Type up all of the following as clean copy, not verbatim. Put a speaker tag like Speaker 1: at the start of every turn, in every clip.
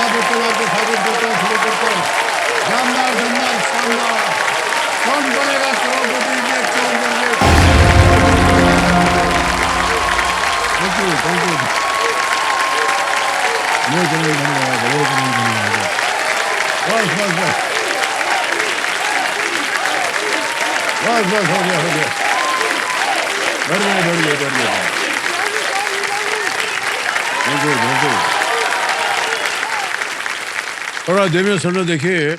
Speaker 1: बोतल आपको खातिर बोतल शुरू करते हैं। शानदार शानदार शानदार। कौन बनेगा करोड़पति ये कौन बनेगा? Thank you thank you. नहीं चलिए धन्यवाद बहुत धन्यवाद। बस बस बस बस बस हो गया हो गया। बढ़िया बढ़िया बढ़िया। Thank you thank you. थोड़ा देवियों सुनो, देखिए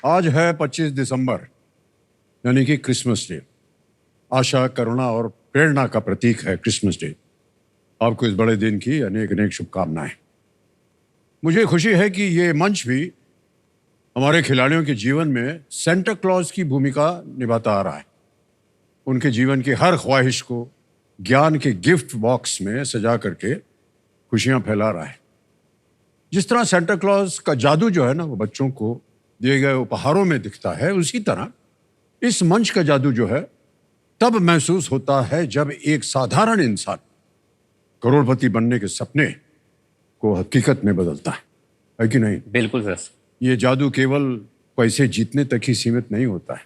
Speaker 1: आज है 25 दिसंबर यानी कि क्रिसमस डे। आशा, करुणा और प्रेरणा का प्रतीक है क्रिसमस डे। आपको इस बड़े दिन की अनेक अनेक शुभकामनाएं। मुझे खुशी है कि ये मंच भी हमारे खिलाड़ियों के जीवन में सेंटा क्लॉज की भूमिका निभाता आ रहा है। उनके जीवन की हर ख्वाहिश को ज्ञान के गिफ्ट बॉक्स में सजा करके खुशियां फैला रहा है। जिस तरह सेंटा क्लॉज का जादू जो है ना वो बच्चों को दिए गए उपहारों में दिखता है, उसी तरह इस मंच का जादू जो है तब महसूस होता है जब एक साधारण इंसान करोड़पति बनने के सपने को हकीकत में बदलता है कि नहीं?
Speaker 2: बिल्कुल सर।
Speaker 1: ये जादू केवल पैसे जीतने तक ही सीमित नहीं होता है,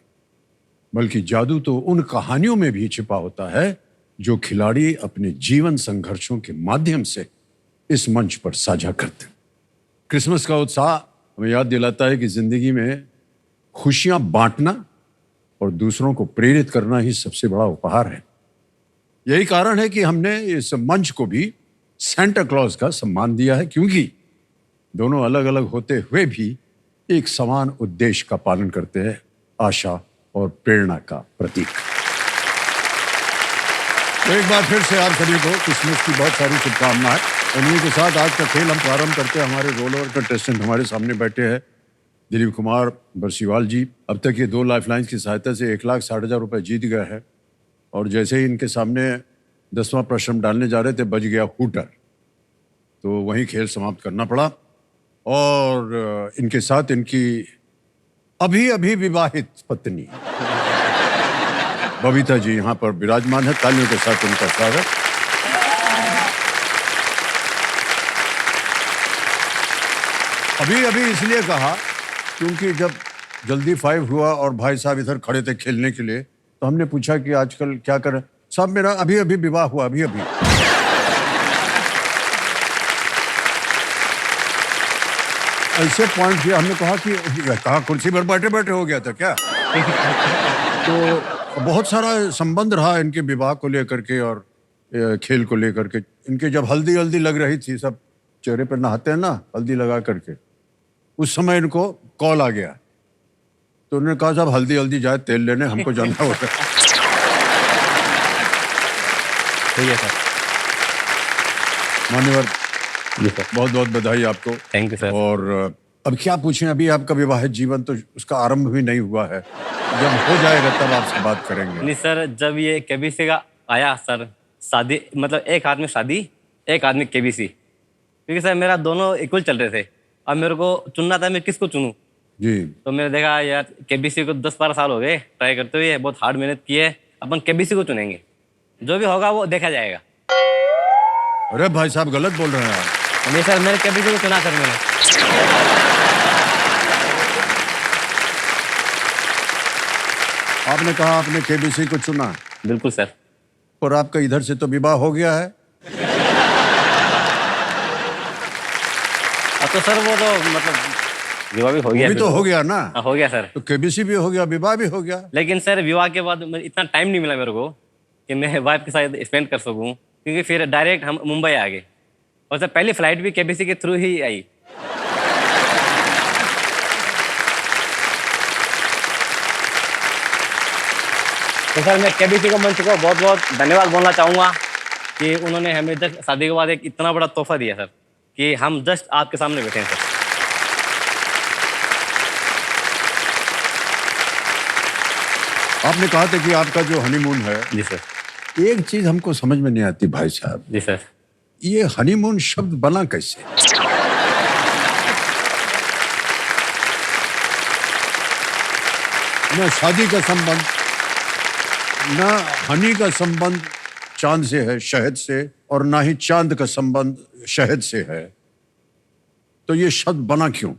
Speaker 1: बल्कि जादू तो उन कहानियों में भी छिपा होता है जो खिलाड़ी अपने जीवन संघर्षों के माध्यम से इस मंच पर साझा करते हैं। क्रिसमस का उत्साह हमें याद दिलाता है कि जिंदगी में खुशियां बांटना और दूसरों को प्रेरित करना ही सबसे बड़ा उपहार है। यही कारण है कि हमने इस मंच को भी सेंटा क्लॉज का सम्मान दिया है, क्योंकि दोनों अलग अलग होते हुए भी एक समान उद्देश्य का पालन करते हैं, आशा और प्रेरणा का प्रतीक। तो एक बार फिर से आप सभी को क्रिसमस की बहुत सारी शुभकामनाएं। उन्हीं के साथ आज का खेल हम प्रारंभ करते हैं। हमारे रोल ओवर कंटेस्टेंट हमारे सामने बैठे हैं दिलीप कुमार बरसीवाल जी। अब तक ये 2 लाइफलाइंस की सहायता से 1,60,000 रुपए जीत गए हैं, और जैसे ही इनके सामने 10वां प्रश्न डालने जा रहे थे बज गया हूटर, तो वहीं खेल समाप्त करना पड़ा। और इनके साथ इनकी अभी अभी विवाहित पत्नी बबीता जी यहाँ पर विराजमान है। तालियों के साथ उनका स्वागत। अभी अभी इसलिए कहा क्योंकि जब जल्दी 5 हुआ और भाई साहब इधर खड़े थे खेलने के लिए, तो हमने पूछा कि आजकल क्या करें। साहब मेरा अभी अभी विवाह हुआ, अभी अभी। ऐसे पॉइंट किया, हमने कहा कि कहा कुर्सी पर बैठे बैठे हो गया था क्या? तो बहुत सारा संबंध रहा इनके विवाह को लेकर के और खेल को लेकर के। इनके जब हल्दी हल्दी लग रही थी, सब चेहरे पर नहाते हैं ना हल्दी लगा करके, उस समय इनको कॉल आ गया, तो उन्होंने कहा साहब हल्दी हल्दी जाए तेल लेने, हमको जाना होगा।
Speaker 2: सही है सर।
Speaker 1: मान्यवर बहुत बहुत बधाई आपको।
Speaker 2: Thank you sir.
Speaker 1: और अब क्या पूछें, अभी आपका विवाहित जीवन तो उसका आरंभ भी नहीं हुआ है, जब हो जाएगा तब आपसे बात करेंगे।
Speaker 2: नहीं सर, जब ये केबीसी का आया सर, शादी मतलब एक आदमी शादी एक आदमी केबीसी, क्योंकि सर मेरा दोनों इक्वल चल रहे थे। अब मेरे को चुनना था मैं किसको चुनूं
Speaker 1: जी।
Speaker 2: तो मैंने देखा यार केबीसी को 10-12 साल हो गए ट्राई करते हुए, बहुत हार्ड मेहनत की है, अपन केबीसी को चुनेंगे, जो भी होगा वो देखा जाएगा।
Speaker 1: अरे भाई साहब गलत बोल रहे हैं आप।
Speaker 2: नहीं सर, मैंने केबीसी को चुना सर मैंने।
Speaker 1: आपने कहा आपने केबीसी को चुना?
Speaker 2: बिल्कुल सर।
Speaker 1: और आपका इधर से तो विवाह हो गया है।
Speaker 2: अब तो सर वो तो मतलब विवाह भी हो गया।
Speaker 1: भी तो हो गया ना।
Speaker 2: हो गया सर।
Speaker 1: तो केबीसी भी हो गया, विवाह भी हो गया।
Speaker 2: लेकिन सर विवाह के बाद इतना टाइम नहीं मिला मेरे को कि मैं वाइफ के साथ स्पेंड कर सकूं, क्योंकि फिर डायरेक्ट हम मुंबई आ गए, और सर पहली फ्लाइट भी केबीसी के थ्रू ही आई। तो सर मैं केबीसी को मंच को बहुत बहुत धन्यवाद बोलना चाहूँगा कि उन्होंने हमें जस्ट शादी के बाद एक इतना बड़ा तोहफा दिया सर, कि हम जस्ट आपके सामने बैठे हैं सर।
Speaker 1: आपने कहा था कि आपका जो हनीमून है।
Speaker 2: जी सर।
Speaker 1: एक चीज हमको समझ में नहीं आती भाई साहब।
Speaker 2: जी सर।
Speaker 1: ये हनीमून शब्द बना कैसे? न शादी का संबंध, न हनी का संबंध चांद से है, शहद से, और ना ही चांद का संबंध शहद से है। तो ये शब्द बना क्यों?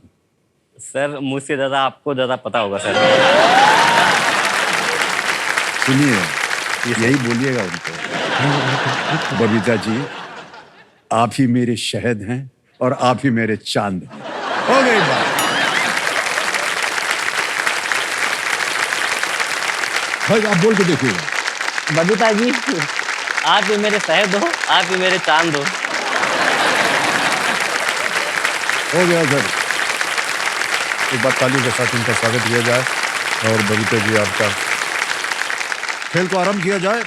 Speaker 2: सर मुझसे ज़्यादा आपको ज़्यादा पता होगा सर।
Speaker 1: सुनिए, यही बोलिएगा उनको। बबीता जी, आप ही मेरे शहद हैं और आप ही मेरे चांद हैं। हो गई बात। भाई आप बोल के देखिएगा।
Speaker 2: बबीता जी, आप ही मेरे शहद हो, आप ही मेरे चांद हो।
Speaker 1: हो गया सर। एक बार ताली के साथ इनका स्वागत किया जाए और बबीता जी आपका खेल को आरंभ किया जाए।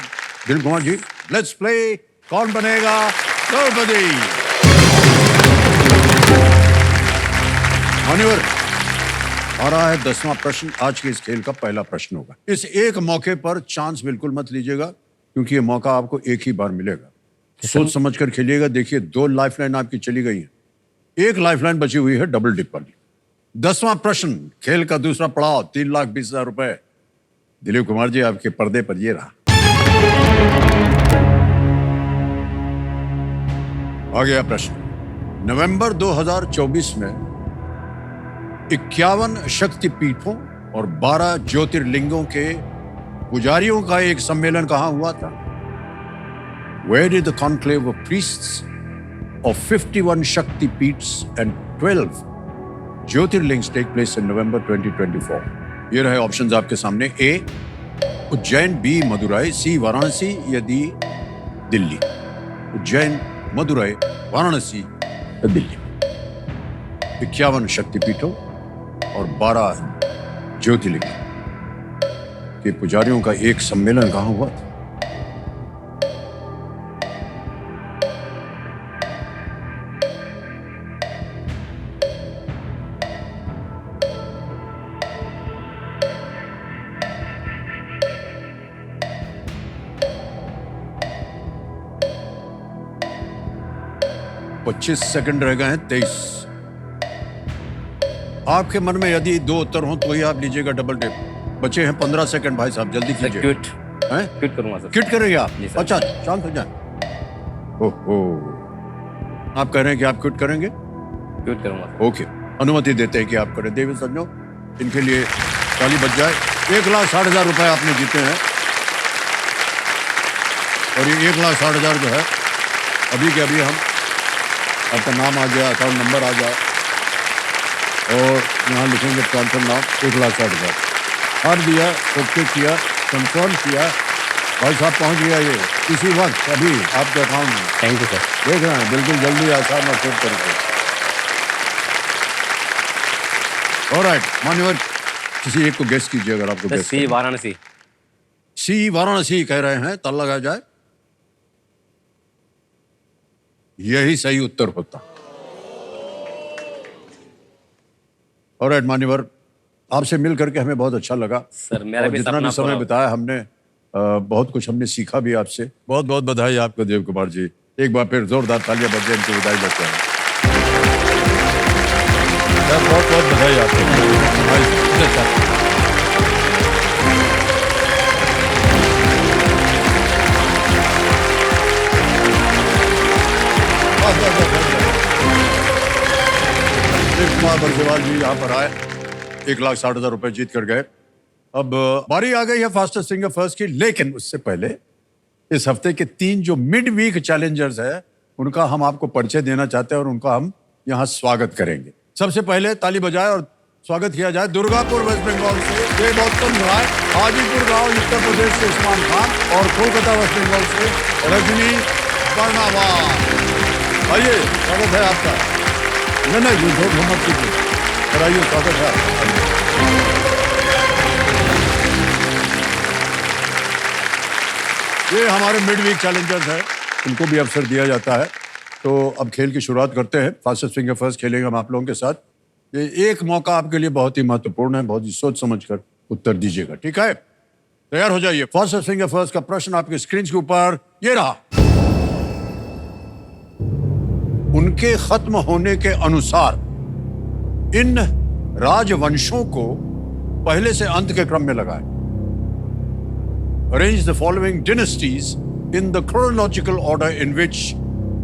Speaker 1: दिल कुमार जी, लेट्स प्ले कौन बनेगा करोड़पति। मान्यवर, आ रहा है 10वां प्रश्न। आज के इस खेल का पहला प्रश्न होगा। इस एक मौके पर चांस बिल्कुल मत लीजिएगा, क्योंकि ये मौका आपको एक ही बार मिलेगा। सोच समझकर खेलिएगा। देखिए, 2 लाइफलाइन आपकी चली गई है, 1 लाइफलाइन बची हुई है डबल डिप वाली। 10वां प्रश्न, खेल का दूसरा पड़ाव, 3,20,000 रुपए। दिलीप कुमार जी, आपके पर्दे पर ये रहा। आ गया प्रश्न। नवंबर 2024 में 51 शक्तिपीठों और 12 ज्योतिर्लिंगों के पुजारियों का एक सम्मेलन कहां हुआ था? Where did the conclave of priests of 51 Shaktipeeths and 12 Jyotirlings take place in November 2024? ये रहे ऑप्शंस आपके सामने। ए उज्जैन, बी मदुरई, सी वाराणसी या डी दिल्ली। उज्जैन, मदुरई, वाराणसी या दिल्ली। 51 शक्तिपीठों और 12 ज्योतिर्लिंग के पुजारियों का एक सम्मेलन कहां हुआ था? पच्चीस सेकंड रह गए हैं। 23। आपके मन में यदि 2 उत्तर हो तो ही आप लीजिएगा डबल टिप। बचे हैं 15 सेकंड। भाई साहब जल्दी कीजिए।
Speaker 2: क्विट
Speaker 1: हैं?
Speaker 2: क्विट करूंगा सर।
Speaker 1: किट करेंगे आप?
Speaker 2: जी सर।
Speaker 1: अच्छा, शांत हो जाए। ओहो, आप कह रहे हैं कि आप क्विट करेंगे?
Speaker 2: क्विट करूंगा।
Speaker 1: ओके, अनुमति देते हैं कि आप करें। देवी सज्जनों, इनके लिए ताली बज जाए। 1,60,000 रुपए आपने जीते हैं और ये 1,60,000 जो है, अभी के अभी हम आपका नाम आ गया, अकाउंट नंबर आ जाए और यहाँ लिखेंगे ट्रांसफर नाम। 1,60,000 हार दिया, ओके किया, कंफर्म किया। भाई साहब पहुँच गया ये इसी वक्त अभी आपके अकाउंट में।
Speaker 2: Thank you sir.
Speaker 1: देख रहे हैं, बिल्कुल जल्दी, आसान और खूब तरीके। ऑलराइट मान्यवर, किसी एक को गेस कीजिए अगर आपको गेस
Speaker 2: सी वाराणसी।
Speaker 1: सी वाराणसी कह रहे हैं, ताला लगाया जाए। यही सही उत्तर होता। ऑलराइट मान्यवर, आपसे मिल करके हमें बहुत अच्छा लगा
Speaker 2: सर मेरा
Speaker 1: और
Speaker 2: भी
Speaker 1: जितना
Speaker 2: सपना
Speaker 1: भी समय
Speaker 2: पूरा-
Speaker 1: बिताया हमने, बहुत कुछ हमने सीखा भी आपसे। बहुत बहुत बधाई आपको देव कुमार जी। एक बार फिर जोरदार तालियां बजाएं, इनकी विदाई लेते हैं। बहुत बहुत बधाई आपको। कुमार बरसेवाल जी यहाँ पर आए, 1,60,000 रुपए जीत कर गए। अब बारी आ गई है फास्टेस्ट सिंगर फर्स्ट की, लेकिन उससे पहले इस हफ्ते के 3 जो मिड वीक चैलेंजर्स है, उनका हम आपको परिचय देना चाहते हैं और उनका हम यहाँ स्वागत करेंगे। सबसे पहले ताली बजाए और स्वागत किया जाए दुर्गापुर वेस्ट बंगाल से देवोत्तम राय, हाजीपुर गांव उत्तर प्रदेश से उस्मान खान और कोलकाता वेस्ट बंगाल से रजनी कर्णावाल। आइए, स्वागत है आपका। नहीं, ये मत कीजिए, कराइए, स्वागत है आपका। ये हमारे मिड वीक चैलेंजर्स हैं, इनको भी अवसर दिया जाता है। तो अब खेल की शुरुआत करते हैं। फास्टेस्ट फिंगर फर्स्ट खेलेंगे हम आप लोगों के साथ। ये एक मौका आपके लिए बहुत ही महत्वपूर्ण है, बहुत ही सोच समझकर उत्तर दीजिएगा, ठीक है? तैयार हो जाइए। फास्टेस्ट फिंगर फर्स्ट का प्रश्न आपके स्क्रीन के ऊपर ये रहा। उनके खत्म होने के अनुसार इन राजवंशों को पहले से अंत के क्रम में लगाएं। Arrange the following dynasties in the chronological order in which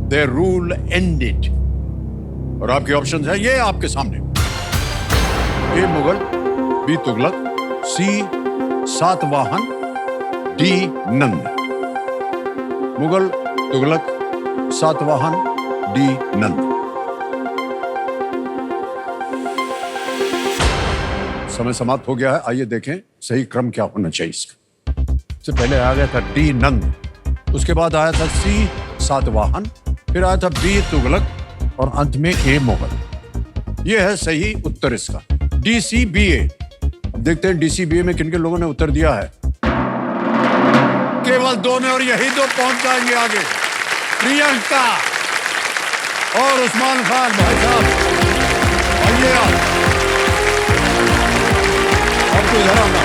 Speaker 1: their rule ended. और आपके ऑप्शन है ये आपके सामने। ए मुगल, बी तुगलक, सी सातवाहन, डी नंद। मुगल, तुगलक, सातवाहन, डी नंद। समय समाप्त हो गया है। आइए देखें सही क्रम क्या होना चाहिए इसका। सबसे पहले आ गया था डी नंद, उसके बाद आया था सी सातवाहन, फिर आया था बी तुगलक और अंत में ए मुगल। ये है सही उत्तर इसका, डी सी बी ए। देखते हैं डी सी बी ए में किन किन लोगों ने उत्तर दिया है। केवल दो ने और यही दो पहुंच जाएंगे आगे, प्रियंका और उस्मान खान। भाई साहब आइए आपको इधर आना।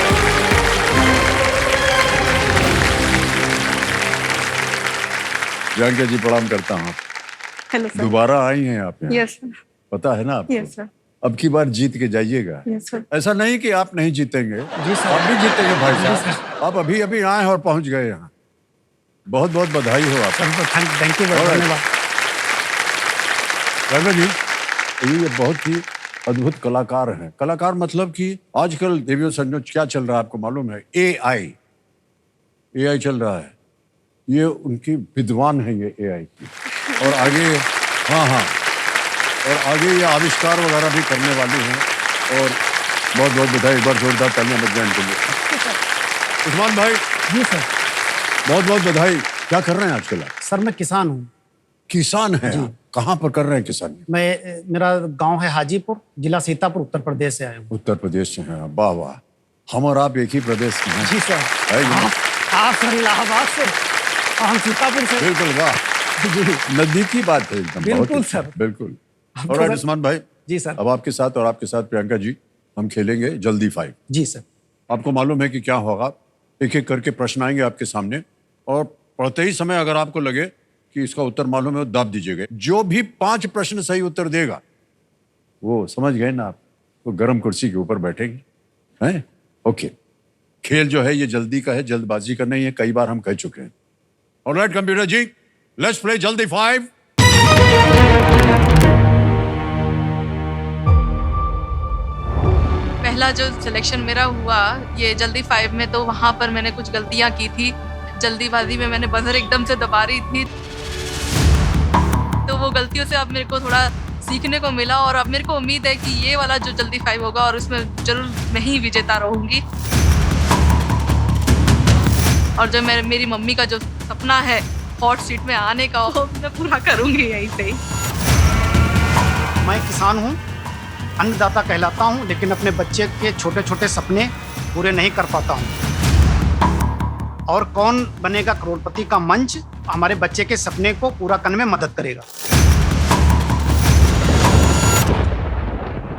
Speaker 1: प्रियंका जी प्रणाम करता हूँ।
Speaker 3: Hello sir.
Speaker 1: दोबारा आई हैं आप यहाँ?
Speaker 3: Yes sir.
Speaker 1: पता है ना आपको?
Speaker 3: Yes sir.
Speaker 1: अब की बार जीत के जाइएगा।
Speaker 3: Yes sir.
Speaker 1: ऐसा नहीं कि आप नहीं जीतेंगे,
Speaker 3: जी सर।
Speaker 1: आप भी जीतेंगे भाई साहब। आप अभी अभी आए और पहुंच गए यहाँ। बहुत बहुत बधाई हो आप।
Speaker 3: थैंक यू, धन्यवाद।
Speaker 1: प्रियंका जी ये बहुत ही अद्भुत कलाकार हैं। कलाकार मतलब कि आजकल देवियों संजो क्या चल रहा है आपको मालूम है? एआई चल रहा है। ये उनकी विद्वान है ये एआई की, और आगे हाँ और आगे ये आविष्कार वगैरह भी करने वाली हैं। और बहुत बहुत बधाई, एक बार जोरदार तालियां बज जाएं इनके लिए। उस्मान भाई
Speaker 3: जी सर।
Speaker 1: बहुत बहुत बधाई। क्या कर रहे हैं आजकल आप?
Speaker 3: सर मैं किसान हूँ।
Speaker 1: किसान हैं आप? कहाँ पर कर रहे हैं किसानी?
Speaker 3: मेरा गांव है हाजीपुर, जिला सीतापुर, उत्तर प्रदेश से आया हूँ।
Speaker 1: उत्तर प्रदेश से हैं आप? वाह वाह, हम और आप एक ही प्रदेश के हैं।
Speaker 3: जी सर।
Speaker 1: है कि नहीं?
Speaker 3: आप सर इलाहाबाद से, हम सीतापुर से।
Speaker 1: बिल्कुल, वाह, नजदीकी बात है एकदम।
Speaker 3: बिल्कुल
Speaker 1: बहुत अच्छा,
Speaker 3: सर।
Speaker 1: बिल्कुल।
Speaker 3: आपको
Speaker 1: और
Speaker 3: सर-
Speaker 1: उस्मान भाई
Speaker 3: जी सर।
Speaker 1: अब आपके साथ और आपके साथ प्रियंका जी हम खेलेंगे जल्दी 5।
Speaker 3: जी सर।
Speaker 1: आपको मालूम है कि क्या होगा? एक एक करके प्रश्न आएंगे आपके सामने, और पढ़ते ही समय अगर आपको लगे कि इसका उत्तर मालूम है तो दाब दीजिएगा। जो भी 5 प्रश्न सही उत्तर देगा वो, समझ गए ना आप, वो गर्म कुर्सी के ऊपर बैठेंगे। हैं? ओके। खेल जो है ये जल्दी का है, जल्दबाजी का नहीं है, कई बार हम कह चुके हैं। Alright computer ji, let's play जल्दी 5।
Speaker 4: पहला जो सिलेक्शन मेरा हुआ ये जल्दी 5 में, तो वहाँ पर मैंने कुछ गलतियाँ की थी। जल्दीबाजी में मैंने बजर एकदम से दबा रही थी, तो वो गलतियों से अब मेरे को थोड़ा सीखने को मिला, और अब मेरे को उम्मीद है कि ये वाला जो जल्दी 5 होगा और उसमें जरूर मैं ही विजेता रहूँगी। और जो मेरी मम्मी का जो सपना है हॉट सीट में आने का, वो मैं पूरा करूँगी यहीं से ही।
Speaker 3: मैं किसान हूँ, अन्नदाता कहलाता हूँ, लेकिन अपने बच्चे के छोटे छोटे सपने पूरे नहीं कर पाता हूँ। और कौन बनेगा करोड़पति का मंच हमारे बच्चे के सपने को पूरा करने में मदद करेगा।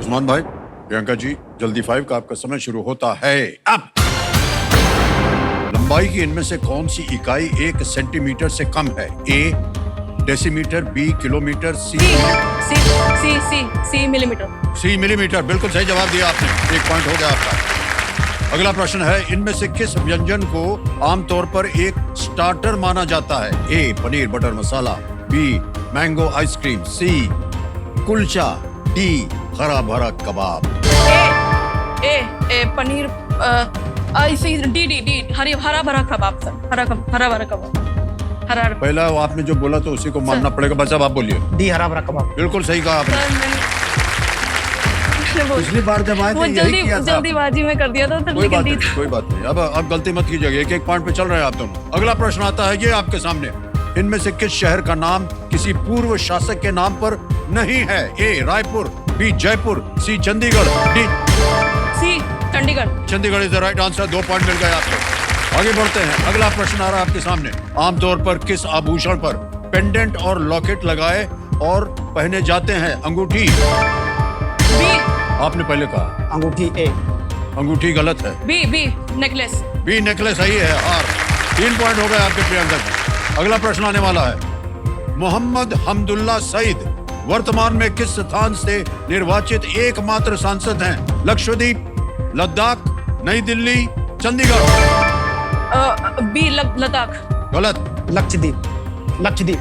Speaker 1: उस्मान भाई, प्रियंका जी, जल्दी 5 का आपका समय शुरू होता है अब। लंबाई की इनमें से कौन सी इकाई 1 सेंटीमीटर से कम है? ए डेसीमीटर, बी किलोमीटर, सी
Speaker 4: मिलीमीटर।
Speaker 1: सी मिलीमीटर। बिल्कुल सही जवाब दिया आपने, 1 पॉइंट हो गया आपका। अगला प्रश्न है, इनमें से किस व्यंजन को आमतौर पर एक स्टार्टर माना जाता है? ए पनीर बटर मसाला, बी मैंगो आइसक्रीम, सी कुलचा, डी हरा भरा कबाब।
Speaker 4: ए पनीर, डी हरा भरा कबाब सर। हरा भरा कबाब।
Speaker 1: पहला आपने जो बोला तो उसी को मानना पड़ेगा। बस अब आप बोलिए।
Speaker 3: डी हरा भरा कबाब।
Speaker 1: बिल्कुल सही कहा आपने। पिछली बार जब आए थे यही किया था।
Speaker 4: जल्दीबाजी में कर दिया था, तो
Speaker 1: कोई बात नहीं, कोई बात नहीं। अब गलती मत कीजिएगा, 1-1 पॉइंट पे चल रहे हैं आप दोनों। अगला प्रश्न आता है ये आपके सामने, इनमें से किस शहर का नाम किसी पूर्व शासक के नाम पर नहीं है? A Raipur, B Jaipur, C Chandigarh, D
Speaker 4: C Chandigarh.
Speaker 1: Chandigarh is the right answer. 2 point मिल गए आपको। आगे बढ़ते हैं। अगला प्रश्न आ रहा है आपके सामने, आमतौर पर किस आभूषण पर पेंडेंट और लॉकेट लगाए और पहने जाते हैं? अंगूठी।
Speaker 4: बी
Speaker 1: आपने पहले कहा
Speaker 3: अंगूठी। ए
Speaker 1: अंगूठी गलत है।
Speaker 4: B necklace.
Speaker 1: बी नेकलेस सही है। हार। 3 पॉइंट हो गए आपके प्रियंका जी। अगला प्रश्न आने वाला है, मोहम्मद हमदुल्ला सईद वर्तमान में किस स्थान से निर्वाचित एकमात्र सांसद हैं? लक्षद्वीप, लद्दाख, नई दिल्ली, चंडीगढ़।
Speaker 4: बी लद्दाख।
Speaker 1: गलत।
Speaker 3: लक्षद्वीप।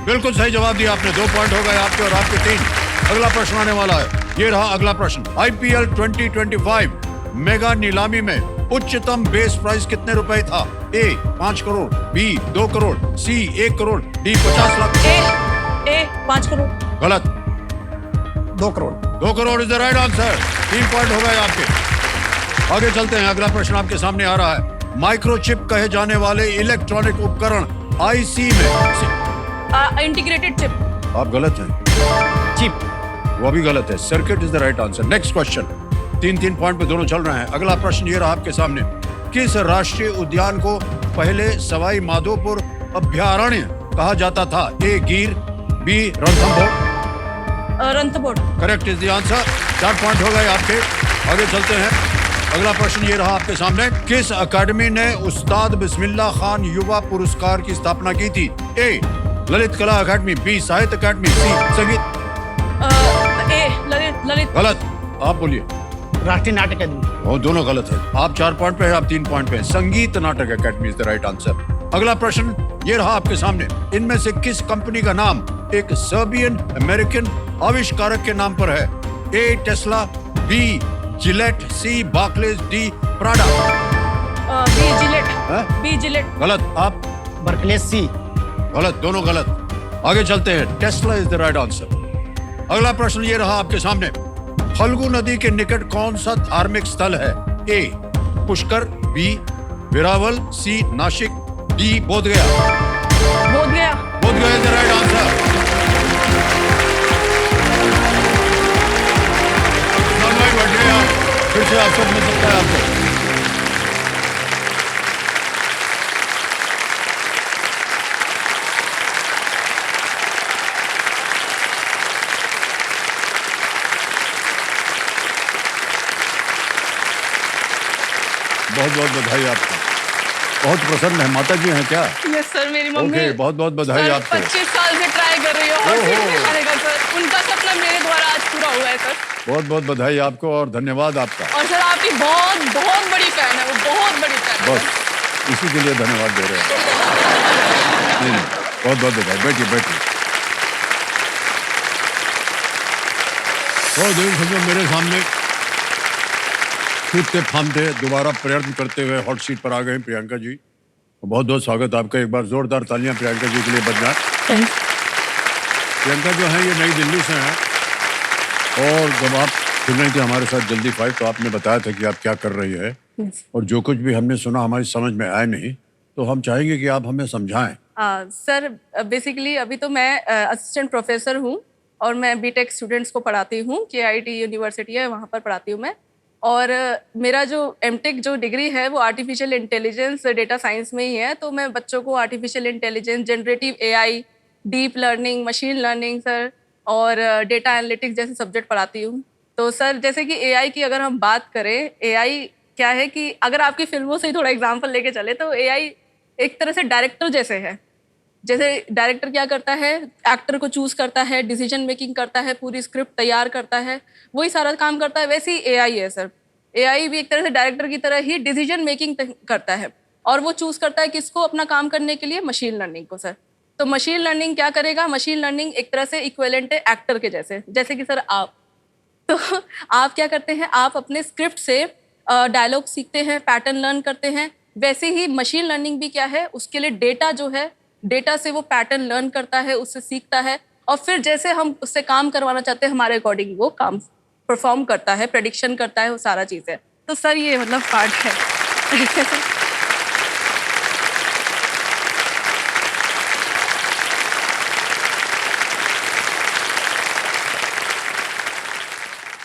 Speaker 1: बिल्कुल सही जवाब दिया आपने। 2 पॉइंट हो गए आपके और आपके 3। अगला प्रश्न आने वाला है, ये रहा अगला प्रश्न। आईपीएल 2025 मेगा नीलामी में उच्चतम बेस प्राइस कितने रुपए था? ए 5 करोड़, बी 2 करोड़, सी 1 करोड़, डी 50 लाख।
Speaker 5: ए 5 करोड़।
Speaker 1: गलत।
Speaker 3: 2 crore.
Speaker 1: 2 crore is the right answer. 3 point हो गए आपके। आगे चलते हैं, अगला प्रश्न आपके सामने आ रहा है। माइक्रोचिप कहे जाने वाले इलेक्ट्रॉनिक उपकरण आईसी में
Speaker 5: इंटीग्रेटेड चिप।
Speaker 1: आप गलत हैं।
Speaker 3: चिप।
Speaker 1: वो भी गलत है। Circuit is the right answer. Next question. 3-3 point पे दोनों चल रहे हैं। अगला प्रश्न ये रहा आपके सामने। किस राष्ट्रीय उद्यान को पहले सवाई माधोपुर अभ्यारण्य कहा जाता था? A Gir, B Ranthambore.
Speaker 5: Ranthambore.
Speaker 1: Correct is the answer. 4 point हो गए आपके। आगे चलते हैं, अगला प्रश्न ये रहा आपके सामने। किस अकादमी ने उस्ताद बिस्मिल्लाह खान युवा पुरस्कार की स्थापना की थी? ए ललित कला अकादमी, बी साहित्य अकादमी, सी संगीत।
Speaker 5: ए ललित।
Speaker 1: गलत। आप बोलिए।
Speaker 3: राष्ट्रीय नाट्य अकादमी।
Speaker 1: वो दोनों गलत है। आप 4 पॉइंट पे हैं, आप 3 पॉइंट पे हैं। संगीत नाटक अकादमी इज द राइट आंसर। अगला प्रश्न ये रहा आपके सामने। इनमें से किस कंपनी का नाम एक सर्बियन अमेरिकन आविष्कारक के नाम पर है? A Tesla, B Gillette, C Barclays, D Prada.
Speaker 5: B Gillette.
Speaker 1: हैं?
Speaker 5: B Gillette.
Speaker 1: गलत। आप
Speaker 3: बर्कले सी।
Speaker 1: गलत, दोनों गलत। आगे चलते हैं, Tesla is the right answer. अगला प्रश्न ये रहा आपके सामने। फल्गु नदी के निकट कौन सा धार्मिक स्थल है? A Pushkar, B Veraval, C Nashik, D Bodhgaya.
Speaker 5: Bodhgaya.
Speaker 1: Bodhgaya is the right answer. फिर से आपको मिल सकता है आपको। बहुत बहुत बधाई आपको। बहुत प्रसन्न है। माता जी हैं क्या?
Speaker 5: यस सर, मेरी मम्मी।
Speaker 1: ओके, बहुत बहुत बधाई
Speaker 5: सर,
Speaker 1: आपको।
Speaker 5: 25 साल से ट्राई कर रही हो और
Speaker 1: ओहो।
Speaker 5: फिर से आने का सर। उनका सपना मेरे द्वारा आज पूरा हुआ है सर।
Speaker 1: बहुत बहुत बधाई आपको और धन्यवाद आपका।
Speaker 5: और सर आपकी बहुत बहुत बड़ी फैन है, वो बहुत बड़ी फैन है।
Speaker 1: बस इसी के लिए धन्यवाद दे रहे हैं। नहीं, बहुत बहुत बधाई। बैठिए बैठिए। तो देख समझो मेरे सामने कूदते फांदते दोबारा प्रयत्न करते हुए हॉट सीट पर आ गए प्रियंका जी। बहुत बहुत स्वागत आपका। एक बार जोरदार तालियां प्रियंका जी के लिए बज जाए। प्रियंका जो है ये नई दिल्ली से हैं और जब आप सुन रही थी हमारे साथ जल्दी 5 तो आपने बताया था कि आप क्या कर रही है और जो कुछ भी हमने सुना हमारी समझ में आया नहीं, तो हम चाहेंगे कि आप हमें समझाएं।
Speaker 5: सर बेसिकली अभी तो मैं असिस्टेंट प्रोफेसर हूँ और मैं बीटेक स्टूडेंट्स को पढ़ाती हूँ। केआईटी यूनिवर्सिटी है, वहाँ पर पढ़ाती हूँ मैं। और मेरा जो एमटेक जो डिग्री है वो आर्टिफिशियल इंटेलिजेंस डेटा साइंस में ही है। तो मैं बच्चों को artificial intelligence, generative AI, deep learning, machine learning sir और डेटा एनालिटिक्स जैसे सब्जेक्ट पढ़ाती हूँ। तो सर जैसे कि एआई की अगर हम बात करें, एआई क्या है कि अगर आपकी फिल्मों से ही थोड़ा एग्जांपल लेके चले तो एआई एक तरह से डायरेक्टर जैसे है। जैसे डायरेक्टर क्या करता है, एक्टर को चूज करता है, डिसीजन मेकिंग करता है, पूरी स्क्रिप्ट तैयार करता है, वही सारा काम करता है। वैसे ही एआई है सर। एआई भी एक तरह से डायरेक्टर की तरह ही डिसीजन मेकिंग करता है और वो चूज करता है किसको अपना काम करने के लिए, मशीन लर्निंग को सर। तो मशीन लर्निंग क्या करेगा, मशीन लर्निंग एक तरह से इक्विवेलेंट है एक्टर के जैसे कि सर आप तो आप क्या करते हैं, आप अपने स्क्रिप्ट से डायलॉग सीखते हैं, पैटर्न लर्न करते हैं। वैसे ही मशीन लर्निंग भी क्या है, उसके लिए डेटा जो है, डेटा से वो पैटर्न लर्न करता है, उससे सीखता है और फिर जैसे हम उससे काम करवाना चाहते हैं हमारे अकॉर्डिंग वो काम परफॉर्म करता है, प्रेडिक्शन करता है, वो सारा चीज़ है। तो सर ये मतलब पार्ट है।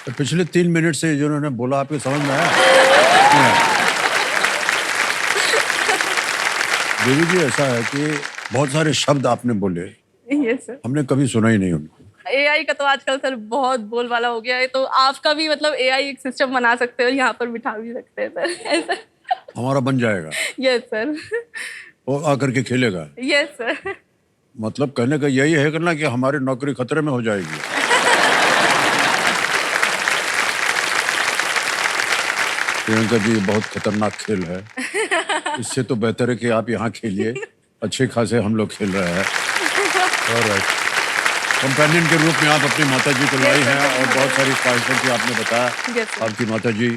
Speaker 1: तो पिछले 3 मिनट से जिन्होंने बोला आपको समझ में आया? देवी जी ऐसा है कि बहुत सारे शब्द आपने बोले,
Speaker 5: यस सर।
Speaker 1: हमने कभी सुना ही नहीं उनको।
Speaker 5: एआई का तो आजकल सर बहुत बोलबाला हो गया है, तो आपका भी मतलब एआई एक सिस्टम बना सकते हो, यहाँ पर बिठा भी सकते हैं सर। ऐसा
Speaker 1: हमारा बन जाएगा,
Speaker 5: यस सर।
Speaker 1: वो आकर के खेलेगा।
Speaker 5: Yes sir.
Speaker 1: मतलब कहने का यही है करना कि हमारी नौकरी खतरे में हो जाएगी। प्रियंका जी बहुत खतरनाक खेल है, इससे तो बेहतर है कि आप यहाँ खेलिए। अच्छे खासे हम लोग खेल रहे हैं। ऑलराइट। कंपेनियन के रूप में आप अपनी माता जी को लाई हैं और बहुत सारी ख्वाहिशों की आपने बताया।
Speaker 5: Yes, sir.
Speaker 1: आपकी माता जी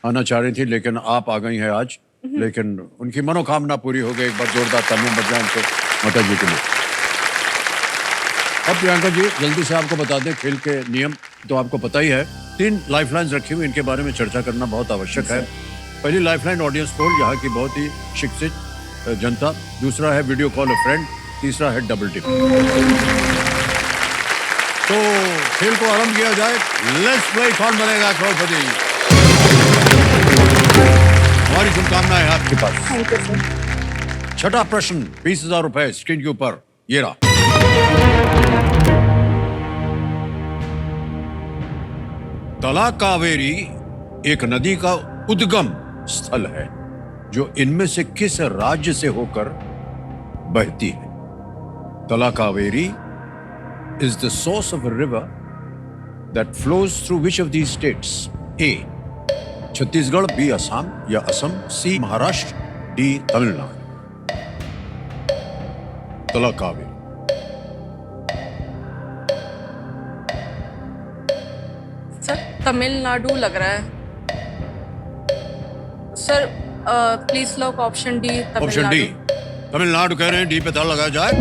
Speaker 1: आना चाह रही थी लेकिन आप आ गई हैं आज, लेकिन उनकी मनोकामना पूरी हो गई। एक बार जोरदार तालियां बज जाएं उनके माता जी के लिए। अब प्रियंका जी जल्दी से आपको बता दें खेल के नियम तो आपको पता ही है। 3 लाइफलाइंस रखी हुई, इनके बारे में चर्चा करना बहुत आवश्यक है। पहली लाइफलाइन ऑडियंस पोल, यहाँ की बहुत ही शिक्षित जनता। दूसरा है वीडियो कॉल अ फ्रेंड। तीसरा है डबल टिप। तो खेल को आरंभ किया जाए। लेट्स प्ले, कौन बनेगा करोड़पति। हमारी शुभकामनाएं हैं आपके पास।
Speaker 5: Thank you sir.
Speaker 1: छठा प्रश्न 20,000 रुपए स्क्रीन के ऊपर ये रहा। तला कावेरी एक नदी का उद्गम स्थल है जो इनमें से किस राज्य से होकर बहती है? तला Kaveri is the source of a river that flows through which of these states? A. Chhattisgarh, B. Assam या असम, C. महाराष्ट्र, D. तमिलनाडु। तला कावेरी।
Speaker 5: सर तमिलनाडु लग रहा है sir. Please lock option D.
Speaker 1: Option D Tamil Nadu कह रहे हैं। डी पे ताला लगाया जाए।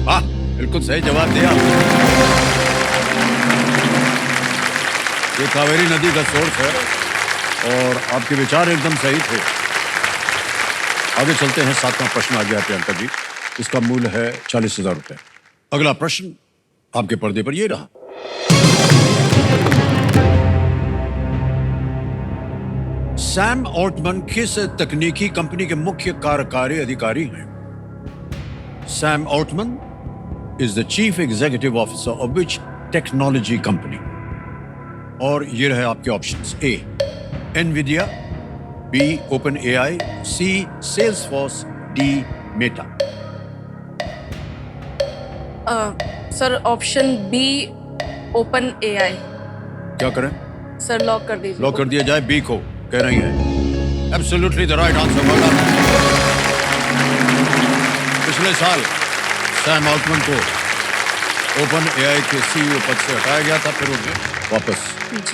Speaker 1: वाह, बिल्कुल सही जवाब दिया। ये कावेरी नदी का सोर्स है और आपके विचार एकदम सही थे। आगे चलते हैं। 7वां प्रश्न आ गया प्रियंका जी, इसका मूल्य है 40,000 रुपए। अगला प्रश्न आपके पर्दे पर ये रहा। सैम ऑल्टमैन किस तकनीकी कंपनी के मुख्य कार्यकारी अधिकारी हैं? Sam Altman is the chief executive officer of which technology company? और ये रहे आपके options. A. Nvidia, B. OpenAI, C. Salesforce, D. Meta।
Speaker 5: Sir option be open AI.
Speaker 1: क्या करें?
Speaker 5: सर लॉक कर दीजिए।
Speaker 1: लॉक कर दिया जाए B को, कह रही है। Absolutely the right answer। well done। पिछले साल सैम ऑल्टमैन को ओपन एआई के सीईओ पद से हटाया गया था, फिर उन्हें वापस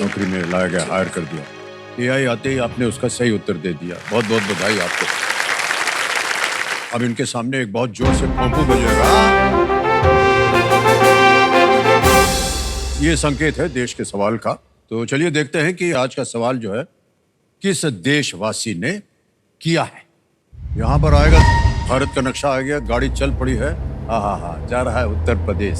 Speaker 1: नौकरी में लाया गया, हायर कर दिया। एआई आते ही आपने उसका सही उत्तर दे दिया। बहुत बहुत बधाई आपको। अब इनके सामने एक बहुत जोर से पोंपू बजेगा। ये संकेत है देश के सवाल का। तो चलिए देखते हैं कि आज का सवाल जो है किस देशवासी ने किया है। यहां पर आएगा, भारत का नक्शा आ गया, गाड़ी चल पड़ी है। हाँ, जा रहा है उत्तर प्रदेश।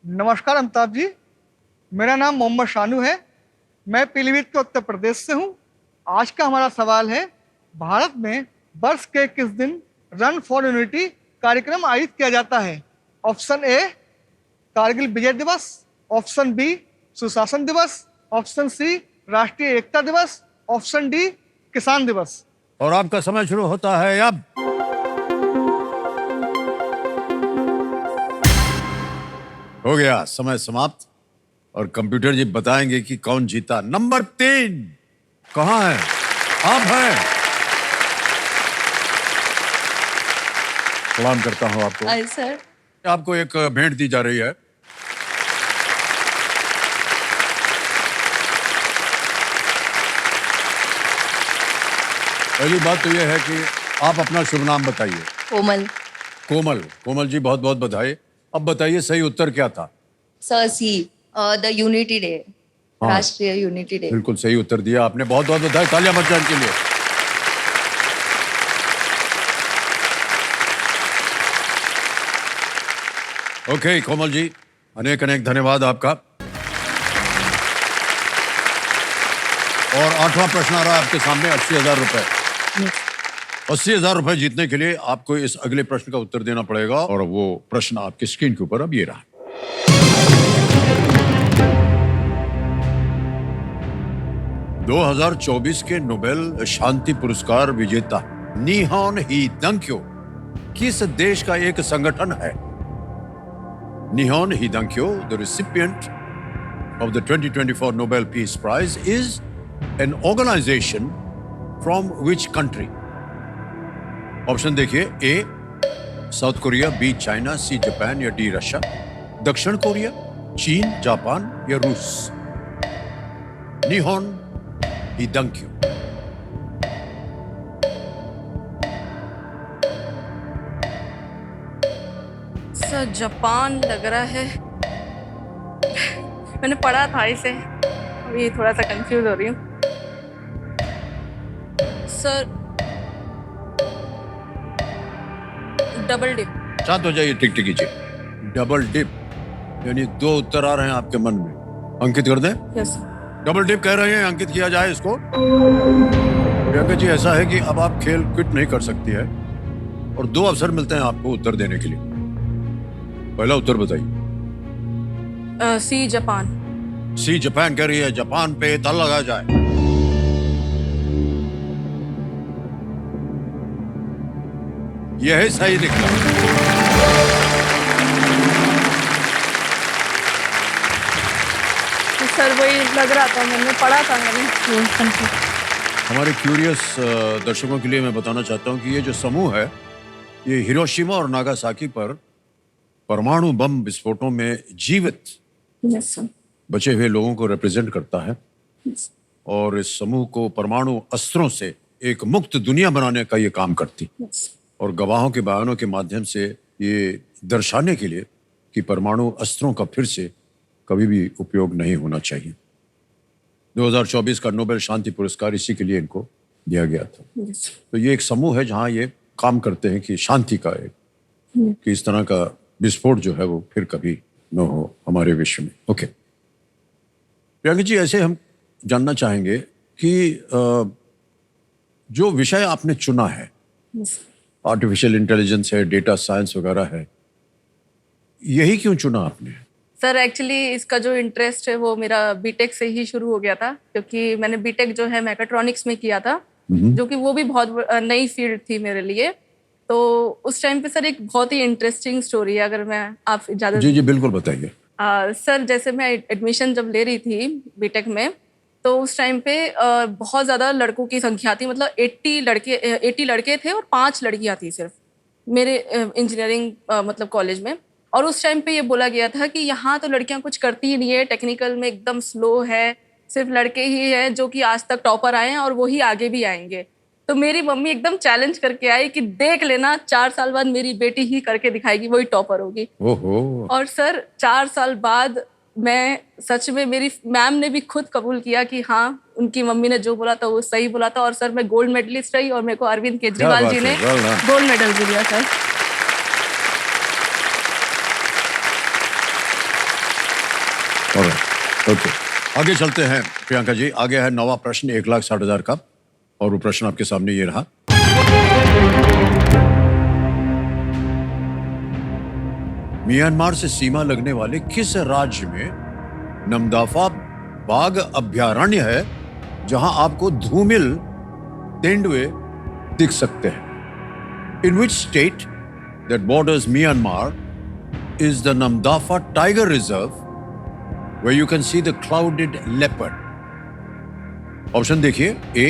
Speaker 6: नमस्कार अमिताभ जी, मेरा नाम मोहम्मद शानू है। मैं पीलीभीत के उत्तर प्रदेश से हूँ। आज का हमारा सवाल है, भारत में वर्ष के किस दिन रन फॉर यूनिटी कार्यक्रम आयोजित किया जाता है? ऑप्शन ए कारगिल विजय दिवस, ऑप्शन बी सुशासन दिवस, ऑप्शन सी राष्ट्रीय एकता दिवस, ऑप्शन डी किसान दिवस।
Speaker 1: और आपका समय शुरू होता है अब। हो गया समय समाप्त और कंप्यूटर जी बताएंगे कि कौन जीता। नंबर 3 कहाँ है? आप हैं। सलाम करता हूं आपको।
Speaker 5: सर
Speaker 1: आपको एक भेंट दी जा रही है। पहली बात तो यह है कि आप अपना शुभ नाम बताइए।
Speaker 7: कोमल।
Speaker 1: कोमल। कोमल जी बहुत बहुत बधाई। अब बताइए सही उत्तर क्या था?
Speaker 7: Sir see the unity day,
Speaker 1: हाँ।
Speaker 7: राष्ट्रीय यूनिटी डे।
Speaker 1: बिल्कुल सही उत्तर दिया आपने। बहुत बहुत बधाई। तालियां बजाने के लिए। ओके कोमल जी, अनेक अनेक धन्यवाद आपका। और 8वां प्रश्न आ रहा है आपके सामने। 80,000 रुपए। 80,000 रुपए जीतने के लिए आपको इस अगले प्रश्न का उत्तर देना पड़ेगा और वो प्रश्न आपकी स्क्रीन के ऊपर अब ये रहा। 2024 के नोबेल शांति पुरस्कार विजेता निहोन ही दंक्यो किस देश का एक संगठन है? निहोन ही दंक्यो, the recipient of the 2024 Nobel Peace Prize is an organization from which country? Option देखिए, A South Korea, B China, C Japan या डी रशिया। दक्षिण कोरिया, चीन, जापान या रूस। निहोन हिदंक्यू।
Speaker 5: सर जापान लग रहा है, मैंने पढ़ा था इसे, अभी थोड़ा सा कंफ्यूज हो रही हूँ सर। Double dip.
Speaker 1: शांत हो जाइए, टिक टिक कीजिए। डबल डिप यानी दो उत्तर आ रहे हैं आपके मन में, अंकित कर दें?
Speaker 5: यस।
Speaker 1: डबल डिप कह रहे हैं, अंकित किया जाए इसको। प्रियंका जी, ऐसा है कि अब आप खेल क्विट नहीं कर सकती है और दो अवसर मिलते हैं आपको उत्तर देने के लिए। पहला उत्तर बताइए।
Speaker 5: सी जापान।
Speaker 1: सी जापान कह रही है, जापान पे ताला लगाया जाए। यह है सही निकला।
Speaker 5: सर वही लग रहा था, मैंने पढ़ा था मैंने।
Speaker 1: हमारे क्यूरियस दर्शकों के लिए मैं बताना चाहता हूं कि ये जो समूह है, ये हिरोशिमा और नागासाकी पर परमाणु बम विस्फोटों में जीवित
Speaker 5: यस सर।
Speaker 1: बचे हुए लोगों को रिप्रेजेंट करता है और इस समूह को परमाणु अस्त्रों से एक मुक्त दुनिया बनाने का ये काम करती और गवाहों के बयानों के माध्यम से ये दर्शाने के लिए कि परमाणु अस्त्रों का फिर से कभी भी उपयोग नहीं होना चाहिए। 2024 का नोबेल शांति पुरस्कार इसी के लिए इनको दिया गया था। तो ये एक समूह है जहां ये काम करते हैं कि शांति का एक कि इस तरह का विस्फोट जो है वो फिर कभी न हो हमारे विश्व में। ओके प्रियंका जी, ऐसे हम जानना चाहेंगे कि जो विषय आपने चुना है, आर्टिफिशियल इंटेलिजेंस है, डेटा साइंस वगैरह है, यही क्यों चुना आपने?
Speaker 5: सर एक्चुअली इसका जो इंटरेस्ट है वो मेरा बीटेक से ही शुरू हो गया था, क्योंकि मैंने बीटेक जो है मैकाट्रॉनिक्स में किया था, जो कि वो भी बहुत नई फील्ड थी मेरे लिए। तो उस टाइम पे सर एक बहुत ही इंटरेस्टिंग स्टोरी है, अगर मैं आप इजाजत।
Speaker 1: जी जी बिल्कुल बताइए।
Speaker 5: सर जैसे मैं एडमिशन जब ले रही थी बीटेक में, तो उस टाइम पे बहुत ज़्यादा लड़कों की संख्या थी, मतलब 80 लड़के थे और 5 लड़कियां थी सिर्फ मेरे इंजीनियरिंग मतलब कॉलेज में। और उस टाइम पे ये बोला गया था कि यहाँ तो लड़कियां कुछ करती ही नहीं है, टेक्निकल में एकदम स्लो है, सिर्फ लड़के ही हैं जो कि आज तक टॉपर आए हैं और वही आगे भी आएंगे। तो मेरी मम्मी एकदम चैलेंज करके आई कि देख लेना, 4 साल बाद मेरी बेटी ही करके दिखाएगी, वही टॉपर होगी।
Speaker 1: ओहो।
Speaker 5: और सर 4 साल बाद मैं सच में, मेरी मैम ने भी खुद कबूल किया कि हाँ उनकी मम्मी ने जो बोला था वो सही बोला था। और सर मैं गोल्ड मेडलिस्ट रही और मेरे को अरविंद केजरीवाल जी ने गोल्ड मेडल भी दिया सर।
Speaker 1: ओके आगे चलते हैं प्रियंका जी। आगे है 9वां प्रश्न 1,60,000 का और वो प्रश्न आपके सामने ये रहा। म्यांमार से सीमा लगने वाले किस राज्य में नमदाफा बाघ अभयारण्य है जहां आपको धूमिल तेंदुए दिख सकते हैं? In which state that borders Myanmar is the Namdapha tiger reserve where you can see the clouded leopard? Option देखिए, A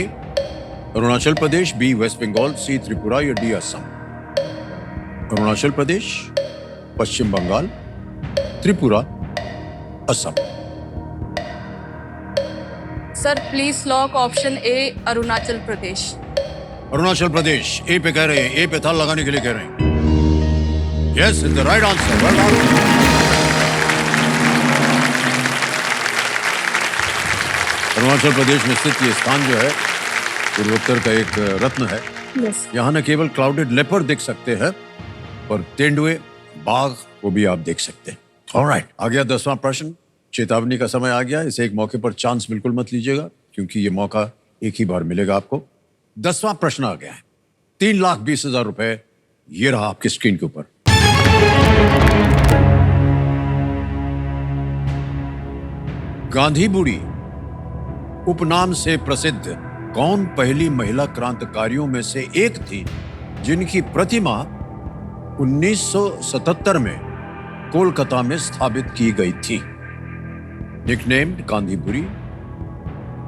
Speaker 1: Arunachal Pradesh, B West Bengal, C Tripura या डी असम। अरुणाचल प्रदेश, पश्चिम Bengal, Tripura, Assam.
Speaker 5: Sir please lock option A Arunachal Pradesh.
Speaker 1: Arunachal Pradesh A पे कह रहे हैं, ए पे ताल लगाने के लिए कह रहे हैं। Yes is the right answer. Well done. Arunachal Pradesh में स्थित ये स्थान जो है पूर्वोत्तर का एक रत्न है। यहाँ न केवल क्लाउडेड लेपर्ड देख सकते हैं पर तेंदुए, बाघ को भी आप देख सकते हैं। ऑलराइट, आ गया 10वां प्रश्न। चेतावनी का समय आ गया, इसे एक मौके पर चांस बिल्कुल मत लीजिएगा क्योंकि ये मौका एक ही बार मिलेगा आपको। 10वां प्रश्न आ गया है। 3,20,000 रुपए ये रहा आपकी स्क्रीन के ऊपर। गांधी बूढ़ी उपनाम से प्रसिद्ध कौन पहली महिला क्रांतिकारियों में से एक थी जिनकी प्रतिमा 1977 में कोलकाता में स्थापित की गई थी? nicknamed Gandhipuri,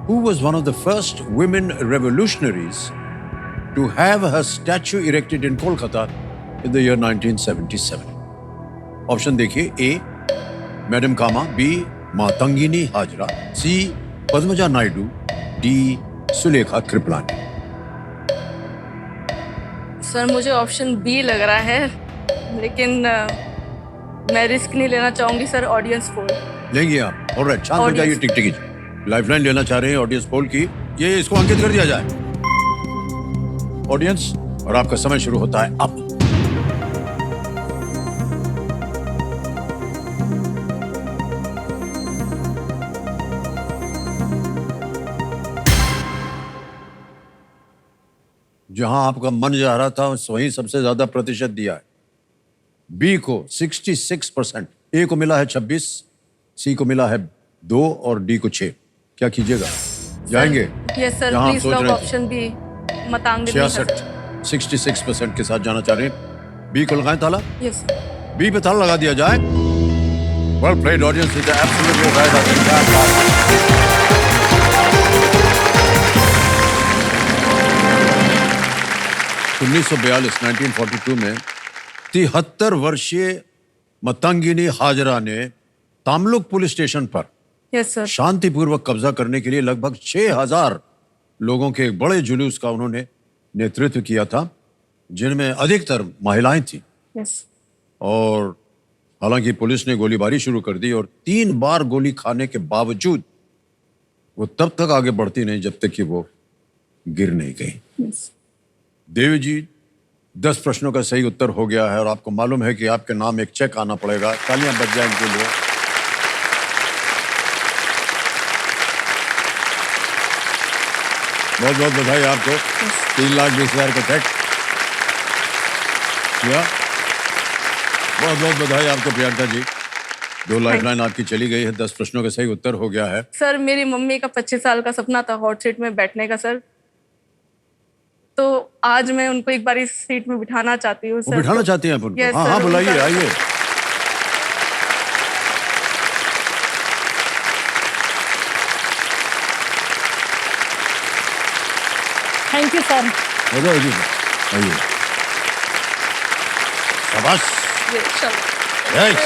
Speaker 1: who was one of the first women revolutionaries to have her statue erected in Kolkata in the year 1977. Option देखिए, ए मैडम कामा, बी मातंगिनी हाजरा, सी पद्मजा नायडू, डी सुलेखा कृपलानी।
Speaker 5: सर मुझे ऑप्शन बी लग रहा है, लेकिन मैं रिस्क नहीं लेना चाहूंगी सर। ऑडियंस पोल
Speaker 1: लेंगे आप? ऑलराइट, शांत हो
Speaker 5: Audience.
Speaker 1: जाइए, टिकटिकी लाइफलाइन लेना चाह रहे हैं ऑडियंस पोल की, ये इसको अंकित कर दिया जाए ऑडियंस, और आपका समय शुरू होता है अब। जहां आपका मन जा रहा था वहीं सबसे ज्यादा प्रतिशत दिया है। बी को 66%, ए को मिला है 26, सी को मिला है 2 और डी को 6। क्या कीजिएगा? जाएंगे?
Speaker 5: यस सर,
Speaker 1: जहां आप
Speaker 5: प्लीज
Speaker 1: सोच
Speaker 5: लॉक
Speaker 1: रहे थे।
Speaker 5: Option B मतांगिनी।
Speaker 1: 66% के साथ जाना चाह रहे हैं। बी को लगाएं ताला?
Speaker 5: Yes sir.
Speaker 1: बी पे ताला लगा दिया जाए। Well played audience, is absolutely right. 1942 में 73 वर्षीय मतंगिनी हाजरा ने तामलुक पुलिस स्टेशन पर
Speaker 5: यस सर।
Speaker 1: शांतिपूर्वक कब्जा करने के लिए लगभग 6000 लोगों के एक बड़े जुलूस का उन्होंने नेतृत्व किया था, जिनमें अधिकतर महिलाएं थीं।
Speaker 5: यस।
Speaker 1: और हालांकि पुलिस ने गोलीबारी शुरू कर दी और 3 बार गोली खाने के बावजूद वो तब तक आगे बढ़ती नहीं जब तक कि वो गिर नहीं गई।
Speaker 5: यस।
Speaker 1: देवी जी, 10 प्रश्नों का सही उत्तर हो गया है और आपको मालूम है कि आपके नाम एक चेक आना पड़ेगा। तालियां बज जाएं इनके लिए। बहुत बहुत बधाई आपको। 3,20,000 का चेक। या बहुत बहुत बधाई आपको प्रियंका जी। 2 लाइफलाइन आपकी चली गई है। 10 प्रश्नों का सही उत्तर हो गया है।
Speaker 5: सर मेरी मम्मी का 25 साल का सपना था हॉट सीट में बैठने का सर, तो आज मैं उनको एक बार इस सीट में बिठाना चाहती हूँ
Speaker 1: वो
Speaker 5: सर।
Speaker 1: बिठाना चाहती हैं आप उनको?
Speaker 5: Yes,
Speaker 1: हाँ
Speaker 5: sir,
Speaker 1: हाँ, बुलाइए,
Speaker 5: उनका-
Speaker 1: आइए।
Speaker 8: Thank you sir.
Speaker 1: हो जाओ जी, आइए। शाबाश।
Speaker 5: ये, चलो।
Speaker 1: Yes.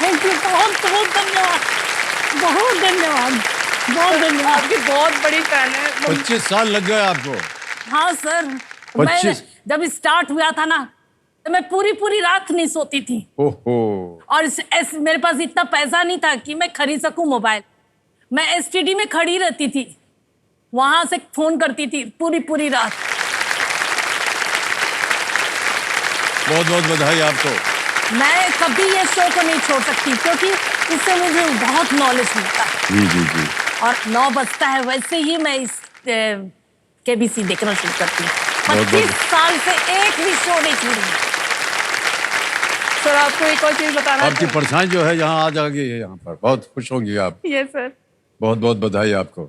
Speaker 8: थैंक यू, बहुत बहुत धन्यवाद, बहुत धन्यवाद, बहुत धन्यवाद।
Speaker 5: आपकी बहुत बड़ी फैन है।
Speaker 1: 25 साल लग गए आपको?
Speaker 8: हाँ सर, मैं
Speaker 1: 25
Speaker 8: जब स्टार्ट हुआ था ना तो मैं पूरी पूरी रात नहीं सोती थी।
Speaker 1: ओहो।
Speaker 8: और मेरे पास इतना पैसा नहीं था कि मैं खरीद सकूं मोबाइल। मैं एसटीडी में खड़ी रहती थी, वहां से फोन करती थी पूरी पूरी रात।
Speaker 1: बहुत बहुत बधाई आपको।
Speaker 8: मैं कभी ये शो को नहीं छोड़ सकती क्योंकि इससे मुझे बहुत नॉलेज मिलता है।
Speaker 1: जी जी जी।
Speaker 8: और 9 बजता है वैसे ही मैं इस केबीसी देखना शुरू करती हूँ।
Speaker 1: बहुत
Speaker 8: 25 साल से एक भी शो नहीं छोड़ी।
Speaker 5: सर आपको एक और चीज बताना
Speaker 1: आपकी परछाई जो है यहाँ आ जाएगी, यहाँ पर बहुत खुश होंगी आप।
Speaker 5: Yes sir.
Speaker 1: बहुत बहुत बधाई आपको।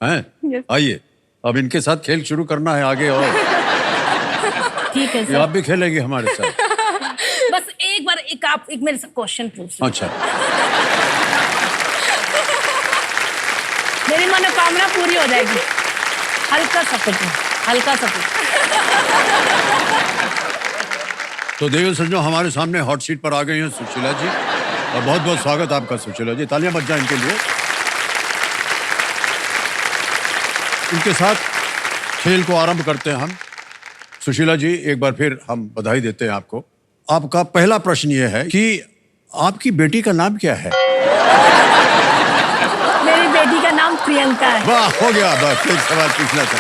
Speaker 1: हैं?
Speaker 5: Yes.
Speaker 1: आइए, अब इनके साथ खेल शुरू करना है आगे। और
Speaker 8: ठीक है
Speaker 1: ये
Speaker 8: सर।
Speaker 1: आप भी खेलेंगे हमारे साथ।
Speaker 8: बस एक बार आप मेरे से क्वेश्चन पूछ लो।
Speaker 1: अच्छा,
Speaker 8: मेरी मनोकामना पूरी हो जाएगी। हल्का सा पूछो, हल्का सा पूछो।
Speaker 1: तो देवी संजो हमारे सामने हॉट सीट पर आ गई हैं सुशीला जी, और बहुत बहुत स्वागत आपका सुशीला जी। तालियां बज जाएं इनके लिए। इनके साथ खेल को आरंभ करते हैं हम। सुशीला जी, एक बार फिर हम बधाई देते हैं आपको। आपका पहला प्रश्न ये है कि आपकी बेटी का नाम क्या है?
Speaker 8: मेरी बेटी का नाम प्रियंका है।
Speaker 1: वाह, हो गया। बस एक सवाल पूछना था।